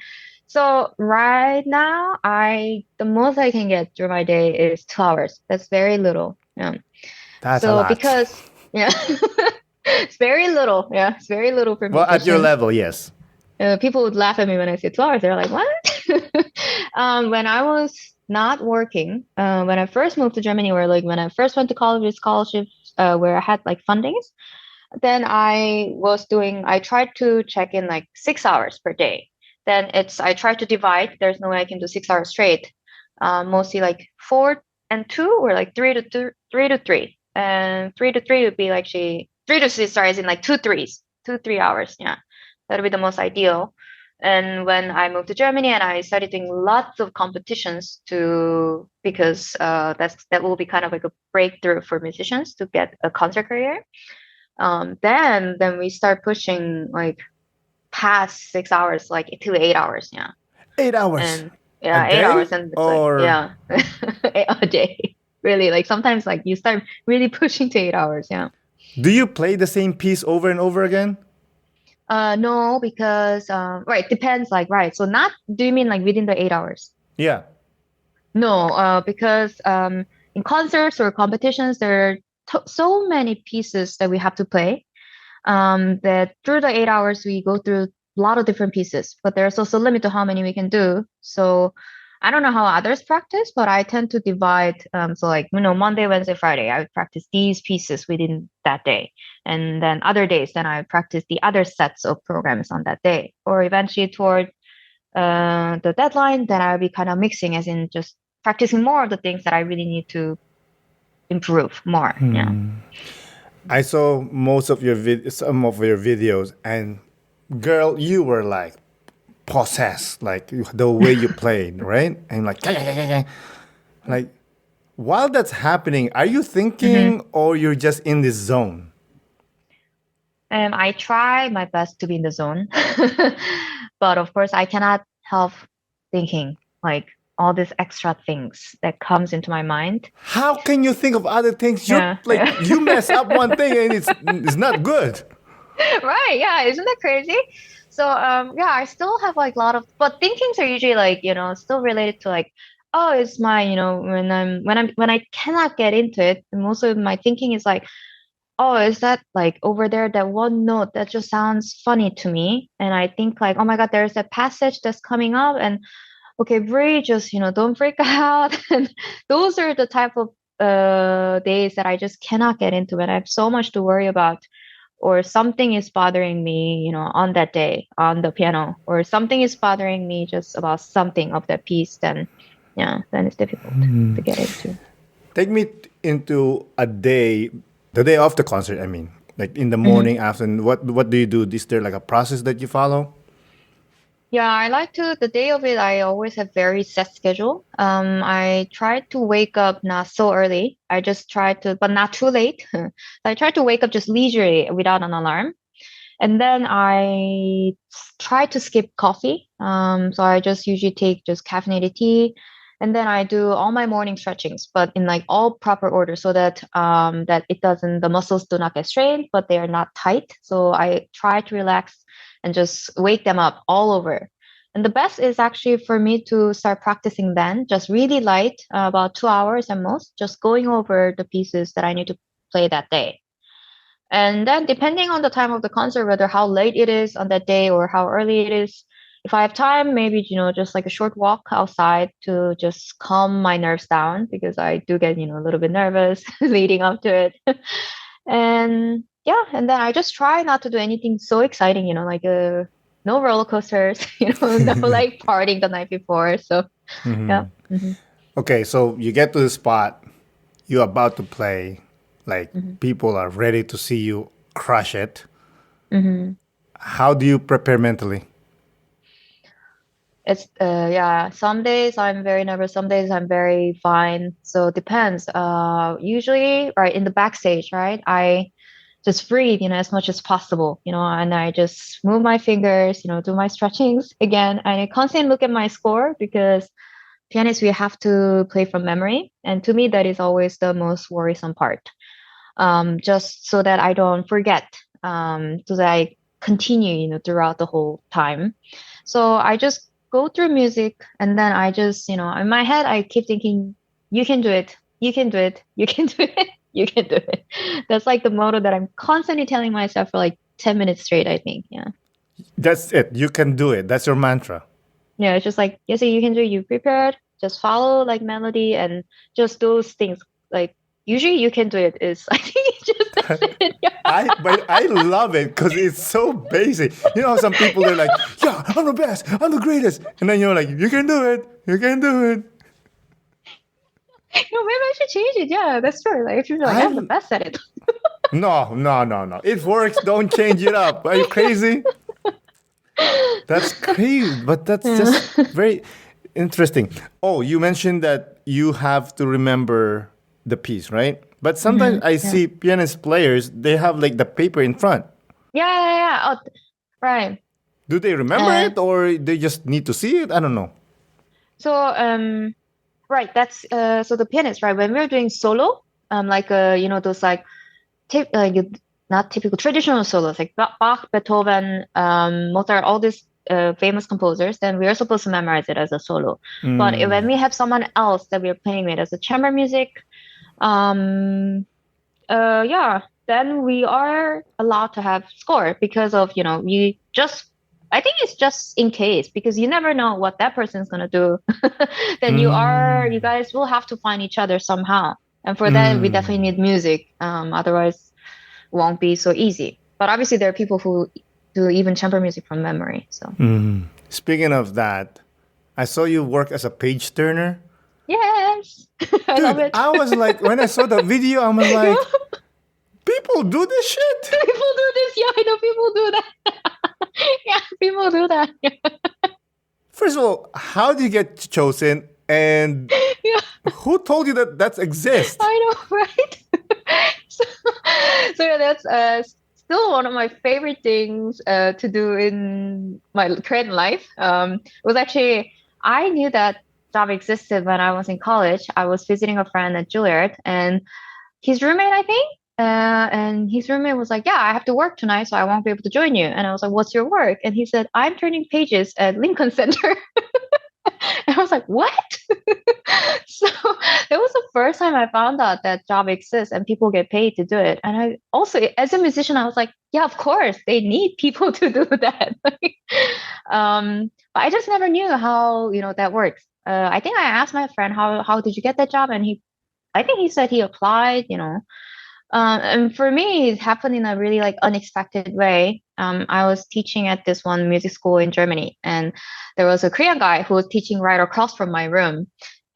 B: So right now, the most I can get through my day is 2 hours. That's very little. Yeah.
A: That's a
B: So
A: lot.
B: because yeah, it's very little. Yeah, it's very little for
A: Well, at your
B: musicians.
A: level, yes.
B: People would laugh at me when I say 2 hours. They're like, "What?" When I was not working, when I first moved to Germany, or like when I first went to college with scholarships, where I had like fundings, then I tried to check in like 6 hours per day. Then I tried to divide. There's no way I can do 6 hours straight. Mostly like 4 and 2, or like 3 to 3. And 3 to 3 would be like 3 to 6, sorry, as in like 2 3s, 2 3 hours. Yeah, that would be the most ideal. And when I moved to Germany and I started doing lots of competitions because that will be kind of like a breakthrough for musicians to get a concert career. Then we start pushing like past 6 hours, like to 8 hours. Yeah.
A: 8 hours
B: And
A: a
B: yeah, 8 hours.
A: day,
B: And it's like,
A: or
B: yeah, a day. Really, like sometimes like you start really pushing to 8 hours. Yeah.
A: do you play the same piece over and over again?
B: No, because right, depends. Like, right. So not, do you mean like within the 8 hours?
A: Yeah.
B: No, because in concerts or competitions, there are so many pieces that we have to play. That through the 8 hours we go through a lot of different pieces, but there's also a limit to how many we can do. So I don't know how others practice, but I tend to divide. So like, Monday, Wednesday, Friday, I would practice these pieces within that day. And then other days, then I practice the other sets of programs on that day. Or eventually toward the deadline, then I'll be kind of mixing, as in just practicing more of the things that I really need to improve more. Yeah.
A: I saw some of your videos, and girl, you were like possessed, like the way you played, right? And like, like while that's happening, are you
B: Hmm.
A: thinking or you're just in this zone?
B: I try my best to be in the zone, but of course I cannot help thinking like all these extra things that comes into my mind.
A: How can you think of other things? You're
B: Yeah,
A: like
B: yeah.
A: you mess up one thing and it's not good.
B: Right, yeah, isn't that crazy? So yeah, I still have like a lot of, but thinkings are usually like, still related to like, oh, it's my, when I cannot get into it, most of my thinking is like, oh, is that like over there, that one note that just sounds funny to me? And I think like, oh my God, there's a passage that's coming up, and okay, breathe, just, don't freak out. And those are the type of days that I just cannot get into when I have so much to worry about, or something is bothering me, on that day on the piano, or something is bothering me just about something of that piece, then yeah, then it's difficult to get into.
A: Take me into a day, the day of the concert. I mean, like in the
B: Mhm.
A: morning, afternoon. What do you do? Is there like a process that you follow?
B: Yeah, I like to, the day of it, I always have very set schedule. I try to wake up not so early. I just try to, but not too late. I try to wake up just leisurely without an alarm. And then I try to skip coffee. So I just usually take just caffeinated tea. And then I do all my morning stretchings, but in like all proper order, so that that it doesn't, the muscles do not get strained, but they are not tight. So I try to relax and just wake them up all over. And the best is actually for me to start practicing then, just really light, about 2 hours at most, just going over the pieces that I need to play that day. And then depending on the time of the concert, whether how late it is on that day or how early it is, if I have time, maybe, just like a short walk outside to just calm my nerves down, because I do get, a little bit nervous leading up to it. And yeah, and then I just try not to do anything so exciting, like no roller coasters, no like partying the night before. So yeah. Hmm.
A: Okay, so you get to the spot, you're about to play, like
B: Hmm.
A: people are ready to see you crush it.
B: Hmm.
A: How do you prepare mentally?
B: It's yeah, some days I'm very nervous, some days I'm very fine. So it depends. Usually right in the backstage, right? I just breathe, as much as possible, and I just move my fingers, do my stretchings again. And I constantly look at my score, because pianists, we have to play from memory. And to me, that is always the most worrisome part. Just so that I don't forget, so that I continue, throughout the whole time. So I just go through music, and then I just, in my head, I keep thinking, you can do it, you can do it, you can do it, you can do it. That's like the motto that I'm constantly telling myself for like 10 minutes straight, I think. Yeah.
A: That's it. You can do it. That's your mantra.
B: Yeah. It's just like, yes, you can do it, you prepared, just follow like melody and just those things. Like, usually you can do it is, I think just that's it. Yeah.
A: I love it because it's so basic. You know, how some people they're like, "Yeah, I'm the best, I'm the greatest," and then you're like, "You can do it, you can do it."
B: No, maybe I should change it. Yeah, that's true. Like, if you're like, I'm the
A: I
B: best at it.
A: no, no, no, no. It works. Don't change it up. Are you crazy? That's crazy, but that's
B: Yeah.
A: just very interesting. Oh, you mentioned that you have to remember the piece, right? But sometimes I
B: Yeah.
A: see pianist players, they have like the paper in front.
B: Yeah, yeah, yeah. Oh, right.
A: Do they remember
B: Uh,
A: it or they just need to see it? I don't know.
B: so right, that's so the pianist, right? When we're doing solo, like those like tip not typical traditional solos like Bach, Beethoven, Mozart, all these famous composers, then we are supposed to memorize it as a solo. But when we have someone else that we're playing with as a chamber music, um, yeah, then we are allowed to have score, because of, we just, I think it's just in case, because you never know what that person's gonna do. Then you guys will have to find each other somehow. And for that, we definitely need music. Otherwise, it won't be so easy. But obviously, there are people who do even chamber music from memory. So
A: Speaking of that, I saw you work as a page turner.
B: yes, I love
A: Dude,
B: it.
A: I was like, when I saw the video, I was
B: Yeah,
A: like, people do this shit?
B: people do this. Yeah, I know people do that. Yeah, people do that.
A: First of all, how do you get chosen? And
B: Yeah.
A: who told you that that exists?
B: I know, right? so, so yeah, that's still one of my favorite things to do in my current life. Was actually, I knew that job existed when I was in college. I was visiting a friend at Juilliard, and his roommate, I think, and his roommate was like, "Yeah, I have to work tonight, so I won't be able to join you." And I was like, "What's your work?" And he said, "I'm turning pages at Lincoln Center." And I was like, what? So it was the first time I found out that job exists and people get paid to do it. And I also, as a musician, I was like, yeah, of course, they need people to do that. But I just never knew how, that works. I think I asked my friend, how did you get that job? And I think he said he applied. And for me, it happened in a really like unexpected way. I was teaching at this one music school in Germany, and there was a Korean guy who was teaching right across from my room,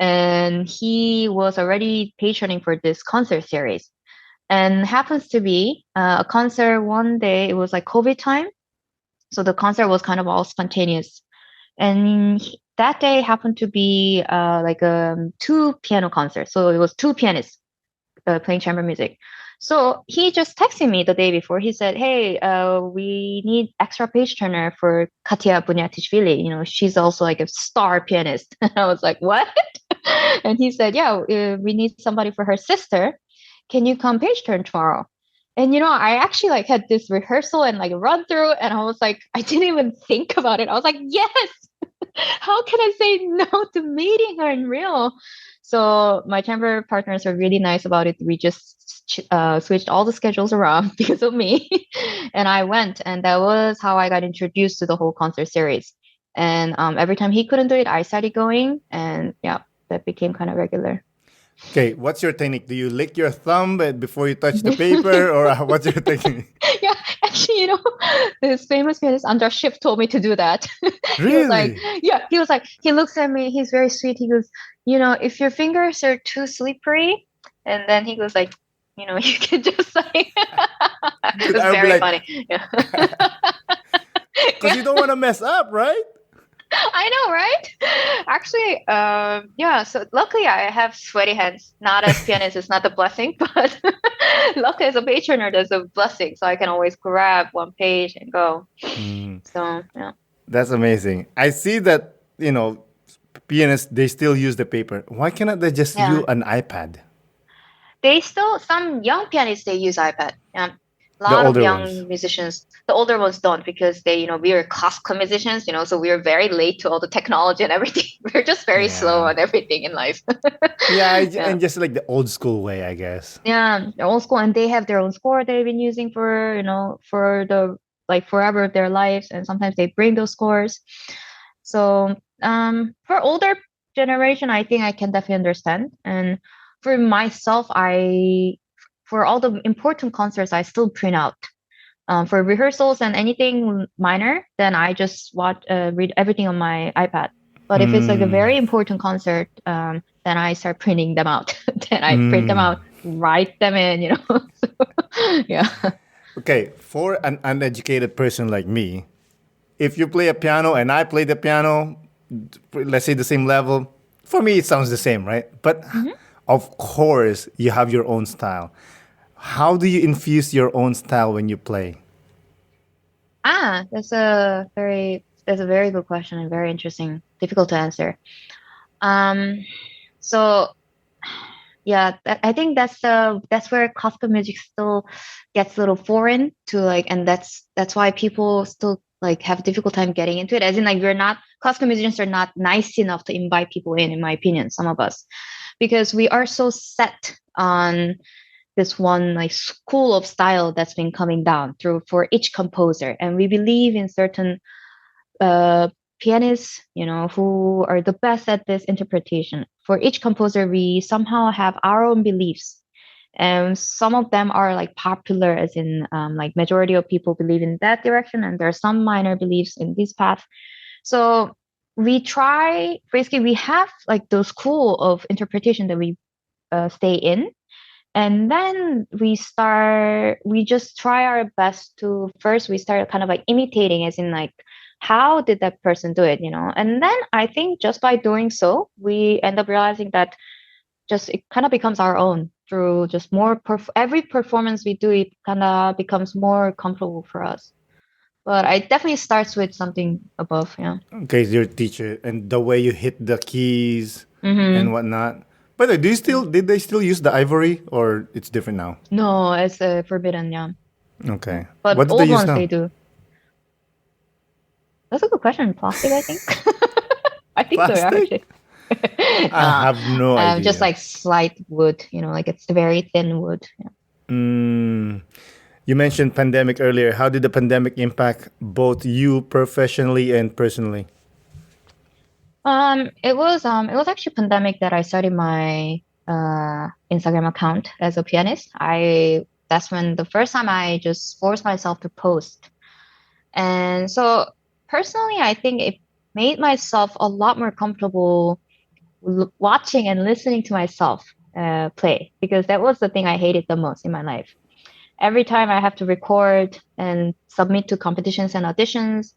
B: and he was already patroning for this concert series. And happens to be a concert one day. It was like COVID time, so the concert was kind of all spontaneous. And that day happened to be like two piano concert, so it was two pianists playing chamber music. So he just texted me the day before. He said, "Hey, we need extra page turner for Katia Bunyatishvili. She's also like a star pianist." And I was like, "What?" And he said, "Yeah, we need somebody for her sister. Can you come page turn tomorrow?" And I actually like had this rehearsal and like run through, and I was like, I didn't even think about it. I was like, "Yes." How can I say no to meeting her in real? So my chamber partners are really nice about it. We just switched all the schedules around because of me. And I went, and that was how I got introduced to the whole concert series. And every time he couldn't do it, I started going. And yeah, that became kind of regular.
A: Okay, what's your technique? Do you lick your thumb before you touch the paper, or what's your technique?
B: Yeah, actually, this famous pianist Andras Schiff told me to do that. He was like,
A: Really?
B: yeah, he was like, he looks at me, he's very sweet. He goes, if your fingers are too slippery, and then he goes like, you can just like, it
A: Dude,
B: was
A: I would be
B: very
A: like,
B: funny. Yeah.
A: because you don't want to mess up, right?
B: I know, right? Actually, yeah. So luckily, I have sweaty hands. Not as pianist, it's not a blessing, but luckily as a patroner, there's a blessing, so I can always grab one page and go.
A: Mm,
B: So yeah,
A: that's amazing. I see that, pianists, they still use the paper. Why cannot they just use
B: yeah.
A: an iPad?
B: Some young pianists they use iPad. Yeah, a
A: The
B: lot of
A: older ones.
B: young musicians. The older ones don't because we are classical musicians. So we are very late to all the technology and everything. We're just very slow
A: Yeah.
B: on everything in life.
A: Yeah,
B: Yeah.
A: and just like the old school way, I guess.
B: Yeah, they're old school and they have their own score they've been using for the like forever of their lives, and sometimes they bring those scores. So for older generation, I think I can definitely understand. And for myself, for all the important concerts, I still print out. For rehearsals and anything minor, then I just read everything on my iPad. But if it's like a
A: Mm,
B: very important concert, then I start printing them out. Then I print them
A: mm.
B: out, write them in. So, yeah.
A: Okay, for an uneducated person like me, if you play a piano and I play the piano, let's say the same level, for me it sounds the same, right? But
B: Mhm.
A: of course, you have your own style. How do you infuse your own style when you play?
B: That's a very good question and very interesting, difficult to answer. Um, so yeah, I think that's where classical music still gets a little foreign to like, and that's why people still like have a difficult time getting into it. As in, like, we're not classical musicians are not nice enough to invite people in my opinion, some of us, because we are so set on this one like school of style that's been coming down through for each composer, and we believe in certain uh, pianists, who are the best at this interpretation. For each composer, we somehow have our own beliefs, and some of them are like popular, as in like majority of people believe in that direction, and there are some minor beliefs in this path. So we try basically we have like those school of interpretation that we stay in, and then we just try our best to first we start kind of like imitating, as in like how did that person do it. And then I think just by doing so we end up realizing that just it kind of becomes our own through just more every performance we do, it kind of becomes more comfortable for us. But it definitely starts with something above. Yeah.
A: Okay, your teacher and the way you hit the keys and
B: Mm-hmm.
A: whatnot. But did they still use the ivory or it's different now?
B: No, it's forbidden. Yeah.
A: Okay.
B: But
A: What do they
B: old
A: use
B: ones
A: now?
B: they do. That's a good question. Plastic, I think. I think so,
A: Plastic?
B: actually.
A: I have no
B: Just
A: idea.
B: like slight wood, like it's very thin wood. Yeah.
A: Mm, you mentioned pandemic earlier. How did the pandemic impact both you professionally and personally?
B: It was actually pandemic that I started my Instagram account as a pianist. That's when the first time I just forced myself to post. And so personally, I think it made myself a lot more comfortable watching and listening to myself play, because that was the thing I hated the most in my life. Every time I have to record and submit to competitions and auditions,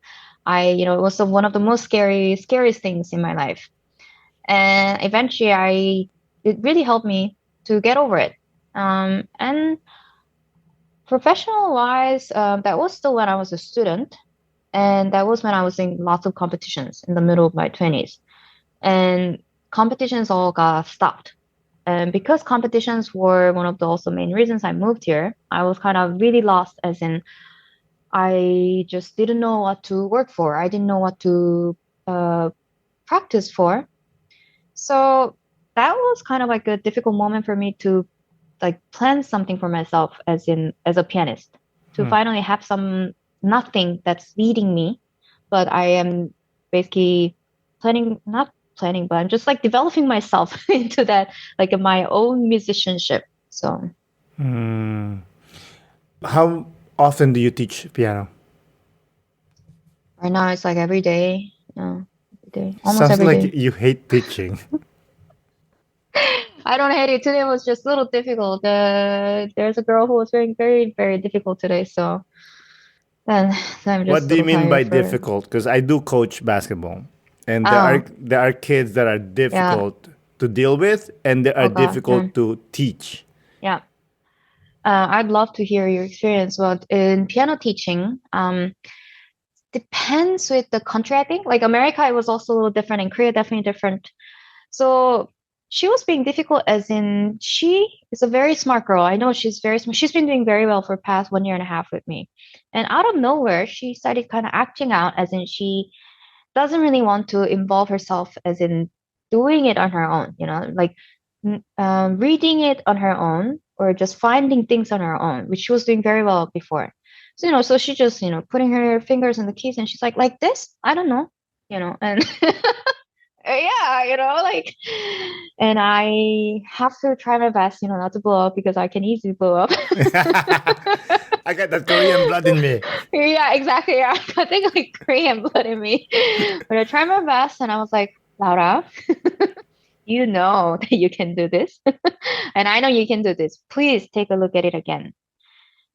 B: it was one of the most scariest things in my life. And eventually, it really helped me to get over it. And professional wise, that was still when I was a student, and that was when I was in lots of competitions in the middle of my 20s. And competitions all got stopped. And because competitions were one of the also main reasons I moved here, I was kind of really lost, as in I just didn't know what to work for. I didn't know what to uh, practice for. So that was kind of like a difficult moment for me to like plan something for myself, as a pianist, to finally have some nothing that's leading me, but I am basically planning, not planning, but I'm just like developing myself into that, like in my own musicianship. So
A: How often do you teach piano?
B: right now it's like every day, every day, almost
A: Sounds
B: every
A: like
B: day.
A: you hate teaching.
B: I don't hate it. Today was just a little difficult. There's a girl who was very, very, very difficult today. So then, I'm just
A: What
B: a
A: do you
B: little
A: mean by
B: tired for.
A: difficult? Because I do coach basketball, and
B: Oh,
A: there are kids that are
B: yeah.
A: difficult to deal with, and they are
B: Oh God. Yeah.
A: difficult to teach.
B: Yeah. I'd love to hear your experience. Well, in piano teaching, depends with the country, I think. Like America, it was also a little different, and Korea definitely different. So she was being difficult, as in she is a very smart girl. I know she's very smart. She's been doing very well for past 1 year and a half with me. And out of nowhere, she started kind of acting out, as in she doesn't really want to involve herself, as in doing it on her own, like reading it on her own, or just finding things on her own, which she was doing very well before. So, so she just, putting her fingers in the keys, and she's like this, I don't know, and yeah, like, and I have to try my best, not to blow up, because I can easily blow up.
A: I got that Korean blood in me.
B: Yeah, exactly. Yeah. I think like Korean blood in me. But I tried my best, and I was like, Laura, you know that you can do this. And I know you can do this. Please take a look at it again.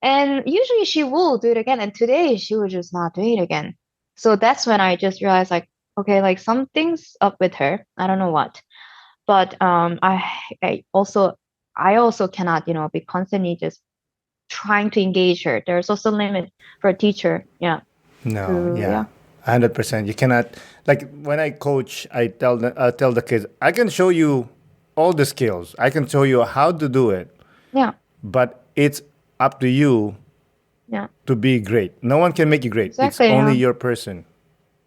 B: And usually she will do it again. And today she was just not doing it again. So that's when I just realized, like, okay, like something's up with her. I don't know what. But I also cannot, be constantly just trying to engage her. There's also a limit for a teacher. Yeah.
A: No,
B: To
A: yeah,
B: yeah.
A: 100%. You cannot, like when I coach, tell the kids I can show you all the skills. I can show you how to do it,
B: Yeah.
A: but it's up to you
B: Yeah.
A: to be great. No one can make you great. It's
B: Exactly.
A: only
B: Yeah.
A: your person.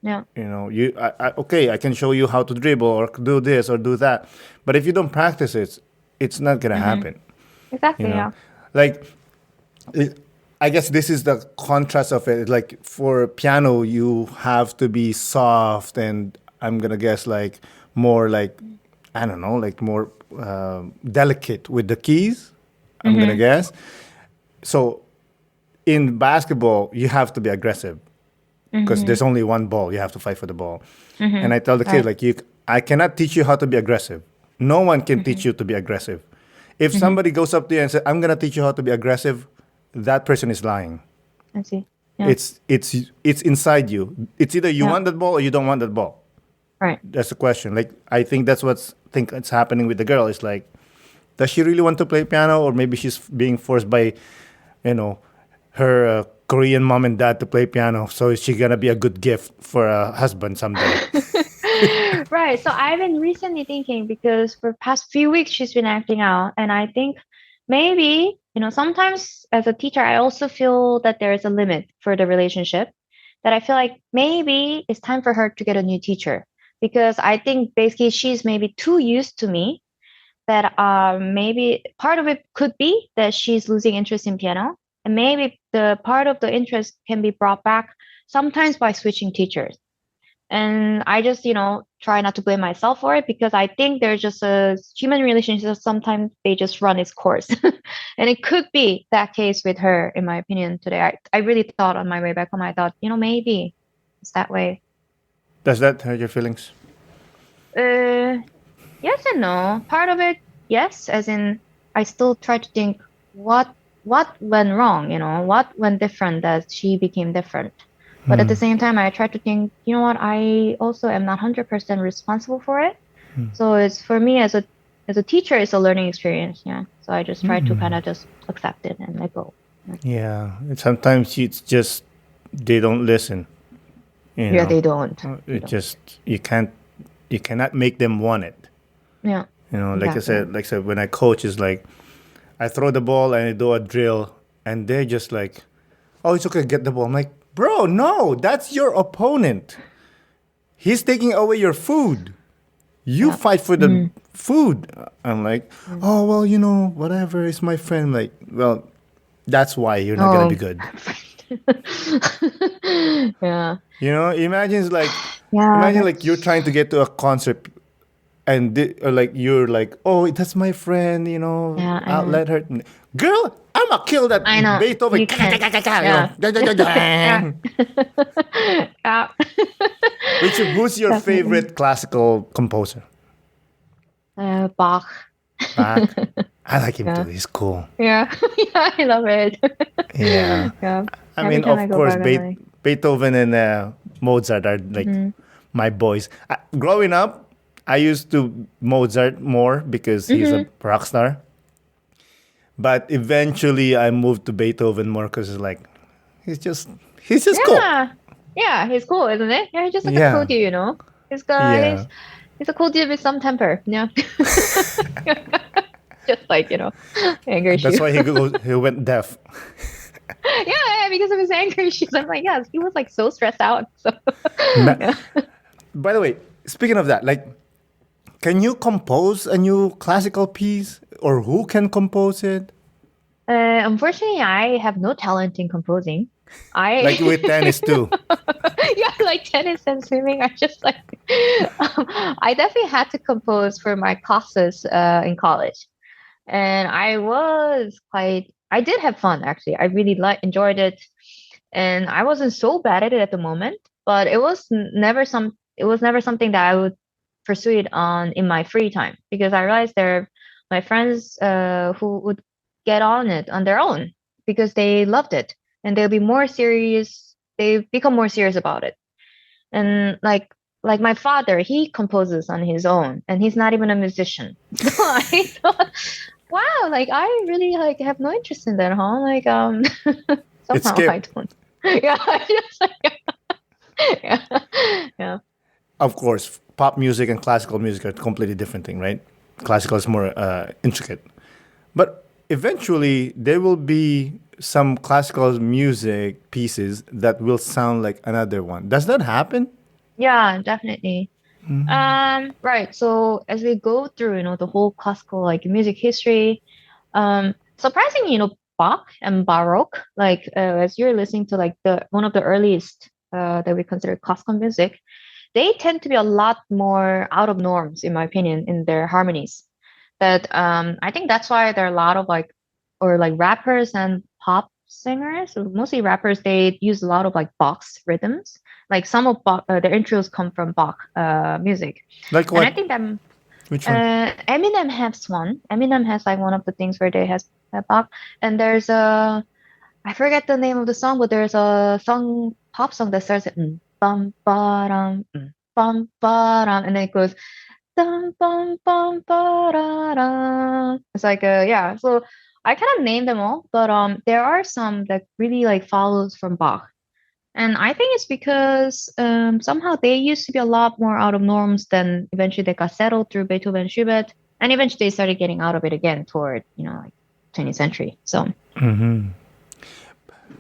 B: Yeah.
A: You know, okay, I can show you how to dribble or do this or do that, but if you don't practice it, it's not gonna
B: Mm-hmm.
A: happen. You
B: Exactly.
A: know,
B: Yeah.
A: like it, I guess this is the contrast of it. Like for piano, you have to be soft, and I'm gonna guess like more like, I don't know, like more delicate with the keys. I'm gonna
B: Mm-hmm.
A: guess. So in basketball, you have to be aggressive because
B: Mm-hmm.
A: there's only one ball. You have to fight for the ball.
B: Mm-hmm.
A: And I tell the kid
B: Right.
A: like, I cannot teach you how to be aggressive. No one can teach
B: Mm-hmm.
A: you to be aggressive. If
B: Mm-hmm.
A: somebody goes up to you and says, "I'm gonna teach you how to be aggressive," that person is lying.
B: I see. Yeah.
A: It's inside you. It's either you
B: Yeah.
A: want that ball or you don't want that ball.
B: Right.
A: That's the question. Like I think that's what's think it's happening with the girl. It's like, does she really want to play piano, or maybe she's being forced by, you know, her Korean mom and dad to play piano? So is she gonna be a good gift for a husband someday?
B: Right. So I've been recently thinking, because for past few weeks she's been acting out, and I think maybe, sometimes as a teacher I also feel that there is a limit for the relationship, that I feel like maybe it's time for her to get a new teacher, because I think basically she's maybe too used to me that maybe part of it could be that she's losing interest in piano, and maybe the part of the interest can be brought back sometimes by switching teachers. And I just, try not to blame myself for it, because I think there's just a human relationship. Sometimes they just run its course. And it could be that case with her, in my opinion, today. I really thought on my way back home, I thought, maybe it's that way.
A: Does that hurt your feelings?
B: Uh, yes and no. Part of it, yes, as in I still try to think what went wrong, what went different that she became different. But at the same time, I try to think, you know what, I also am not 100% responsible for it. So it's for me as a teacher, it's a learning experience. Yeah. So I just try to kind of just accept it and let go.
A: Yeah. And sometimes it's just they don't listen.
B: Yeah, they don't.
A: It just you cannot make them want it.
B: Yeah.
A: Like I said, when I coach, is like I throw the ball and I do a drill, and they're just like, "Oh, it's okay, get the ball." I'm like, "Bro, no, that's your opponent. He's taking away your food. You fight for the food." I'm like, "Oh, well, whatever. It's my friend." I'm like, well, that's why you're not gonna be good.
B: Yeah.
A: Imagine like you're trying to get to a concert, and you're like, "Oh, that's my friend." I'll let her. Girl, I'ma kill that
B: I know.
A: Beethoven.
B: You can. Yeah.
A: Who's your favorite classical composer?
B: Bach.
A: Bach. I like him too. He's cool.
B: Yeah. Yeah, I love it.
A: Yeah.
B: Yeah.
A: I mean, of course, Beethoven and Mozart are like my boys. Growing up, I used to Mozart more because he's a rock star. But eventually, I moved to Beethoven more because it's like he's just cool.
B: Yeah, he's cool, isn't it? Yeah, he's just like a cool dude, He's got he's a cool dude with some temper, Just like, anger issues.
A: That's why he went deaf.
B: Yeah, because of his anger issues. I'm like, yes, he was like so stressed out. So
A: By the way, speaking of that, like, can you compose a new classical piece, or who can compose it?
B: Unfortunately, I have no talent in composing.
A: Like with tennis too.
B: Yeah, like tennis and swimming are just like I definitely had to compose for my classes in college, and I did have fun actually. I really enjoyed it, and I wasn't so bad at it at the moment, but it was never something that I would pursue it on in my free time, because I realized there are my friends who would get on it on their own because they loved it, and they'll be more serious. They become more serious about it. And like my father, he composes on his own, and he's not even a musician. So I thought, wow, like I really like have no interest in that, huh? Like somehow I don't. Yeah, I just like yeah.
A: Of course, pop music and classical music are a completely different thing, right? Classical is more intricate. But eventually, there will be some classical music pieces that will sound like another one. Does that happen?
B: Yeah, definitely. Right. So as we go through, the whole classical like music history, surprisingly, Bach and Baroque, like as you're listening to like the one of the earliest that we consider classical music, they tend to be a lot more out of norms, in my opinion, in their harmonies. That I think that's why there are a lot of like rappers and pop singers, mostly rappers. They use a lot of like Bach's rhythms. Like some of Bach, their intros come from Bach music.
A: Like what?
B: And I think that
A: Which one?
B: Eminem has one. Eminem has like one of the things where they has Bach, and there's a I forget the name of the song, but there's a pop song that starts at bum ba bum ba and then it goes dum bum bum ba. It's like yeah. So I kind of named them all, but there are some that really like follows from Bach. And I think it's because somehow they used to be a lot more out of norms, than eventually they got settled through Beethoven and Schubert, and eventually they started getting out of it again toward like 20th century. So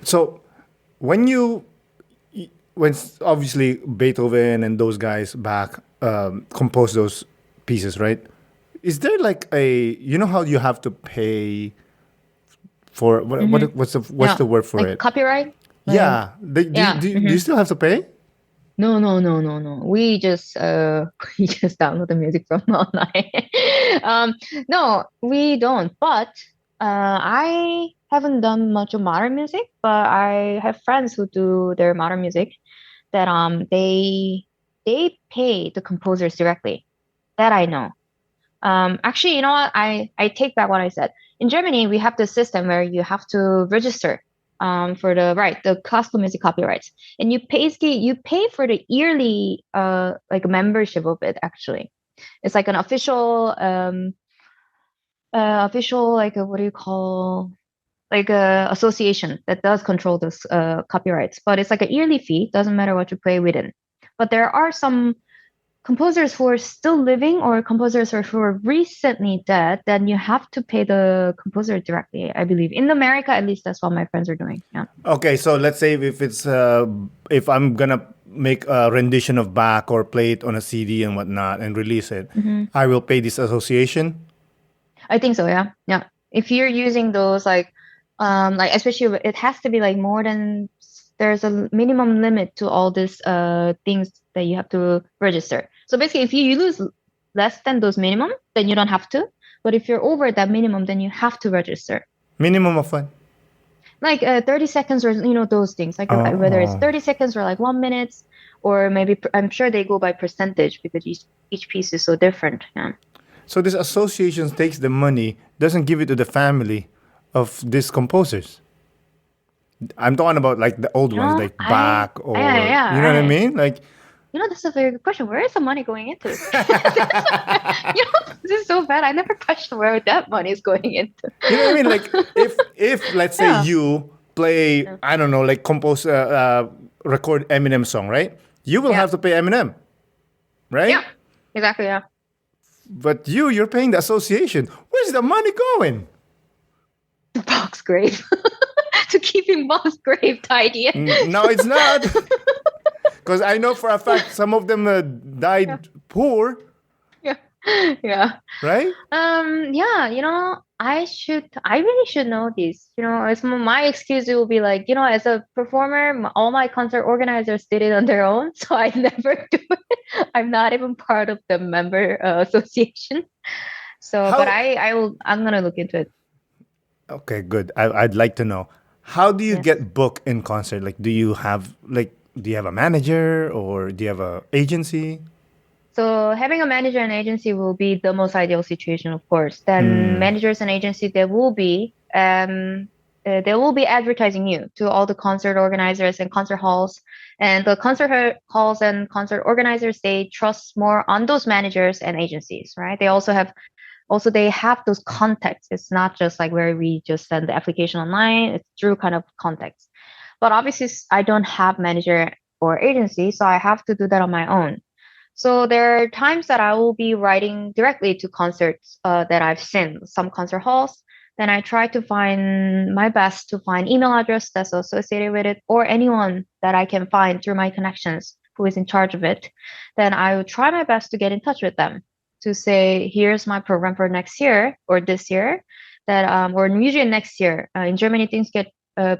A: So when obviously Beethoven and those guys back, compose those pieces, right? Is there like a, you know how you have to pay for
B: Mm-hmm.
A: what's
B: Yeah,
A: the word for
B: like
A: it?
B: copyright. Like
A: Yeah,
B: yeah.
A: do you
B: Mm-hmm.
A: still have to pay?
B: No, no, no, no, no. We just we just download the music from online. um, no, we don't. But I haven't done much of modern music, but I have friends who do their modern music that they pay the composers directly. That I know. Actually, you know what? I take back what I said. In Germany, we have this system where you have to register for the classical music copyrights, and you pay for the yearly like membership of it. Actually, it's like an official like what do you call like a association that does control this copyrights, but it's like a yearly fee. Doesn't matter what you play within. But there are some composers who are still living or composers who are recently dead, then you have to pay the composer directly, I believe. In America, at least that's what my friends are doing. Yeah.
A: Okay, so let's say if it's if I'm gonna make a rendition of Bach or play it on a CD and whatnot and release it,
B: Hmm.
A: I will pay this association.
B: I think so, yeah. Yeah. If you're using those like especially it has to be like more than there's a minimum limit to all these things that you have to register. So basically if you lose less than those minimum, then you don't have to. But if you're over that minimum, then you have to register.
A: Minimum of what?
B: Like 30 seconds or those things like whether it's
A: Oh,
B: 30 seconds or like 1 minute or maybe I'm sure they go by percentage because each piece is so different. Yeah.
A: so this association takes the money, doesn't give it to the family of these composers. I'm talking about like the old ones, like
B: I
A: Bach
B: yeah,
A: or
B: yeah,
A: you know what I
B: right.
A: mean? Like,
B: That's a very good question. Where is the money going into? This is so bad. I never questioned where that money is going into.
A: you know what I mean? Like if let's say
B: Yeah.
A: you play,
B: Yeah.
A: I don't know, like compose record Eminem song, right? You will
B: Yeah.
A: have to pay Eminem,
B: Yeah.
A: right?
B: Exactly. Yeah.
A: But you're paying the association. Where's the money going?
B: The box grave. To keep in box grave tidy.
A: No, it's not. Because I know for a fact some of them
B: Yeah.
A: died poor,
B: Yeah. Yeah.
A: right?
B: Yeah, I really should know this. As my excuse, it will be like, as a performer, all my concert organizers did it on their own, so I never do it. I'm not even part of the member association. So, but
A: How?
B: I'm gonna look into it.
A: Okay, good. I'd like to know. How do you
B: Yes.
A: get booked in concert? Like, do you have a manager or do you have a agency?
B: So having a manager and agency will be the most ideal situation, of course. Then
A: Hmm.
B: managers and agency, they will be advertising you to all the concert organizers and concert halls. And the halls and concert organizers, they trust more on those managers and agencies, right? They have those contacts. It's not just like where we just send the application online. It's through kind of contacts. But obviously, I don't have manager or agency, so I have to do that on my own. So there are times that I will be writing directly to concerts that I've seen, some concert halls. Then I try to find my best to find email address that's associated with it or anyone that I can find through my connections who is in charge of it. Then I will try my best to get in touch with them to say, here's my program for next year or this year that, or usually next year. In Germany, things get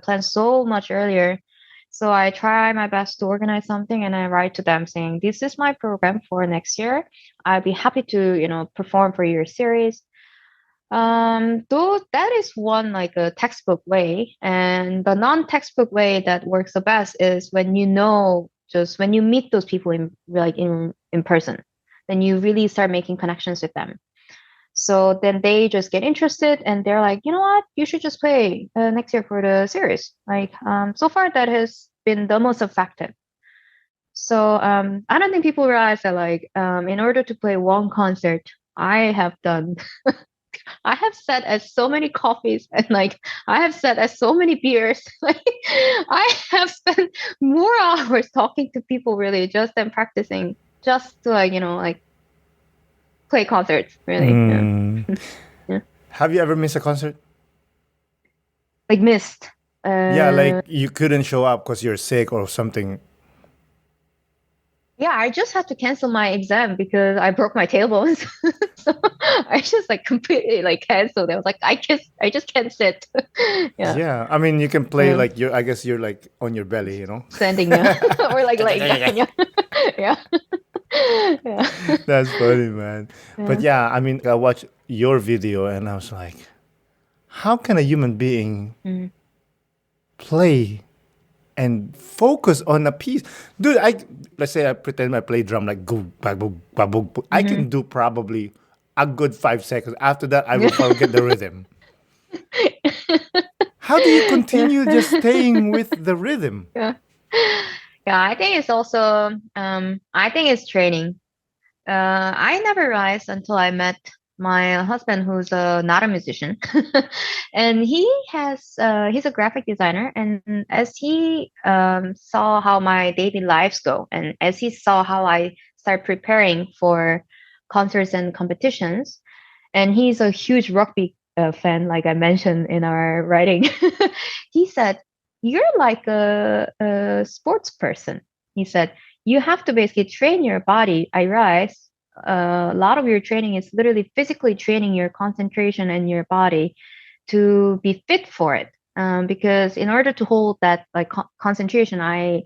B: planned so much earlier, so I try my best to organize something and I write to them saying, this is my program for next year. I'd be happy to, perform for your series. Though that is one like a textbook way. And the non-textbook way that works the best is when just when you meet those people in person, then you really start making connections with them. So then they just get interested and they're like, you know what, you should just play next year for the series. Like, so far that has been the most effective. So I don't think people realize that like in order to play one concert, I have done, I have sat at so many coffees and like I have sat at so many beers. Like I have spent more hours talking to people really just than practicing, just to like play concerts really. Yeah.
A: Mm.
B: Yeah.
A: Have you ever missed a concert?
B: Like missed.
A: Yeah, like
B: Uh,
A: you couldn't show up because you're sick or something.
B: yeah, I just had to cancel my exam because I broke my tailbones. So I just like completely like canceled. I was like, I just can't sit. Yeah.
A: Yeah, I mean, you can play
B: Yeah.
A: like I guess you're like on your belly, you know.
B: Standing, yeah. Or like laying down, yeah. Yeah. Yeah.
A: That's funny, man. But
B: Yeah.
A: yeah, I mean, I watched your video and I was like, how can a human being
B: Mm.
A: play and focus on a piece? Dude, let's say I pretend I play drum like go ba boom ba boom. I
B: Mm-hmm.
A: can do probably a good 5 seconds. After that, I will forget the rhythm. How do you continue just staying with the rhythm?
B: Yeah. Yeah, I think it's also I think it's training. I never realized until I met my husband, who's not a musician, and he's a graphic designer. And as he saw how my daily lives go, and as he saw how I start preparing for concerts and competitions, and he's a huge rugby fan, like I mentioned in our writing. He said, "You're like a sports person." He said, "You have to basically train your body." I realize a lot of your training is literally physically training your concentration and your body to be fit for it. Because in order to hold that like concentration, I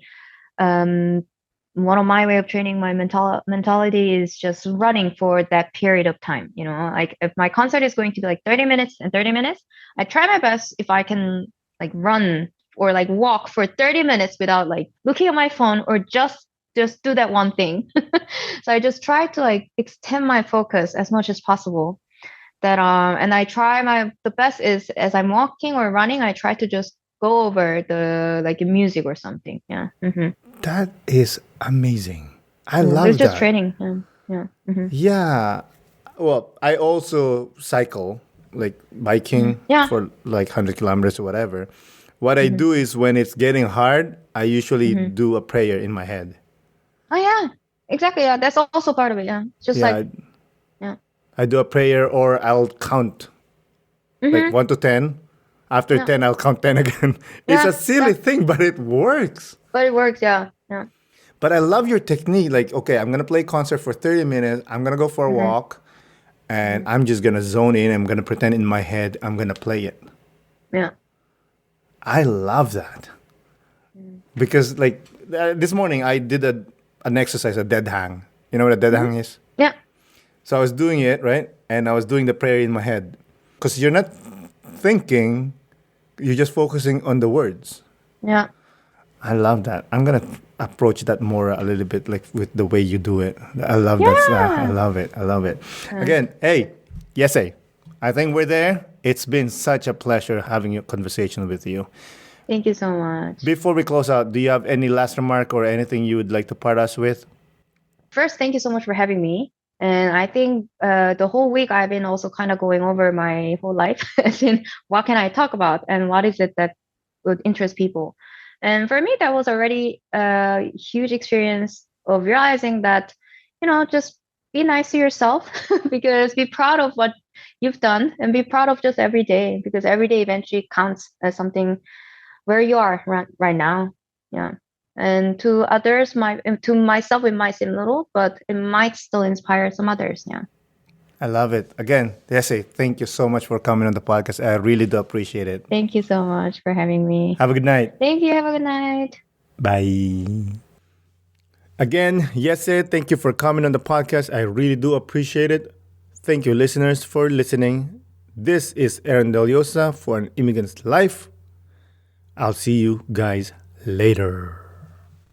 B: um, one of my way of training my mentality is just running for that period of time. Like if my concert is going to be like 30 minutes and 30 minutes, I try my best if I can like run or like walk for 30 minutes without like looking at my phone or just do that one thing. So I just try to like extend my focus as much as possible. And I try the best is as I'm walking or running, I try to just go over the like music or something. Yeah.
A: That is amazing. I
B: Yeah, there's
A: love
B: just
A: that.
B: training. Yeah.
A: Yeah. Well, I also cycle, like biking
B: Yeah.
A: for like 100 kilometers or whatever. What I
B: hmm
A: do is when it's getting hard, I usually
B: hmm
A: do a prayer in my head.
B: Oh yeah, exactly. Yeah, that's also part of it. Yeah, it's just
A: Yeah,
B: like yeah.
A: I do a prayer or I'll count like
B: hmm
A: 1 to 10. After
B: Yeah.
A: 10, I'll count 10 again. It's a
B: Yeah.
A: silly
B: Yeah.
A: thing, but it works.
B: But it works. Yeah. Yeah.
A: But I love your technique. Like, okay, I'm going to play concert for 30 minutes. I'm going to go for a
B: hmm
A: walk and
B: hmm
A: I'm just going to zone in. I'm going to pretend in my head I'm going to play it.
B: Yeah.
A: I love that.
B: mm
A: Because, like, this morning I did an exercise, a dead hang. You know what a dead
B: hmm
A: hang is?
B: Yeah.
A: So I was doing it, right? And I was doing the prayer in my head. Because you're not thinking, you're just focusing on the words.
B: Yeah.
A: I love that. I'm gonna approach that more a little bit, like with the way you do it. I love that. I
B: Yeah.
A: love it. I love it.
B: Uh,
A: Again, hey, Yesse, I think we're there. It's been such a pleasure having a conversation with you.
B: Thank you so much.
A: Before we close out, do you have any last remark or anything you would like to part us with?
B: First, thank you so much for having me. And I think the whole week I've been also kind of going over my whole life, as in what can I talk about and what is it that would interest people. And for me, that was already a huge experience of realizing that, just be nice to yourself because be proud of what you've done and be proud of just every day because every day eventually counts as something where you are right now. Yeah. And to others, to myself, it might seem little, but it might still inspire some others. Yeah.
A: I love it. Again, Yesse, thank you so much for coming on the podcast. I really do appreciate it.
B: Thank you so much for having me.
A: Have a good night.
B: Thank you. Have a good night.
A: Bye. Again, Yesse, thank you for coming on the podcast. I really do appreciate it. Thank you, listeners, for listening. This is Aaron Deliosa for An Immigrant's Life. I'll see you guys later.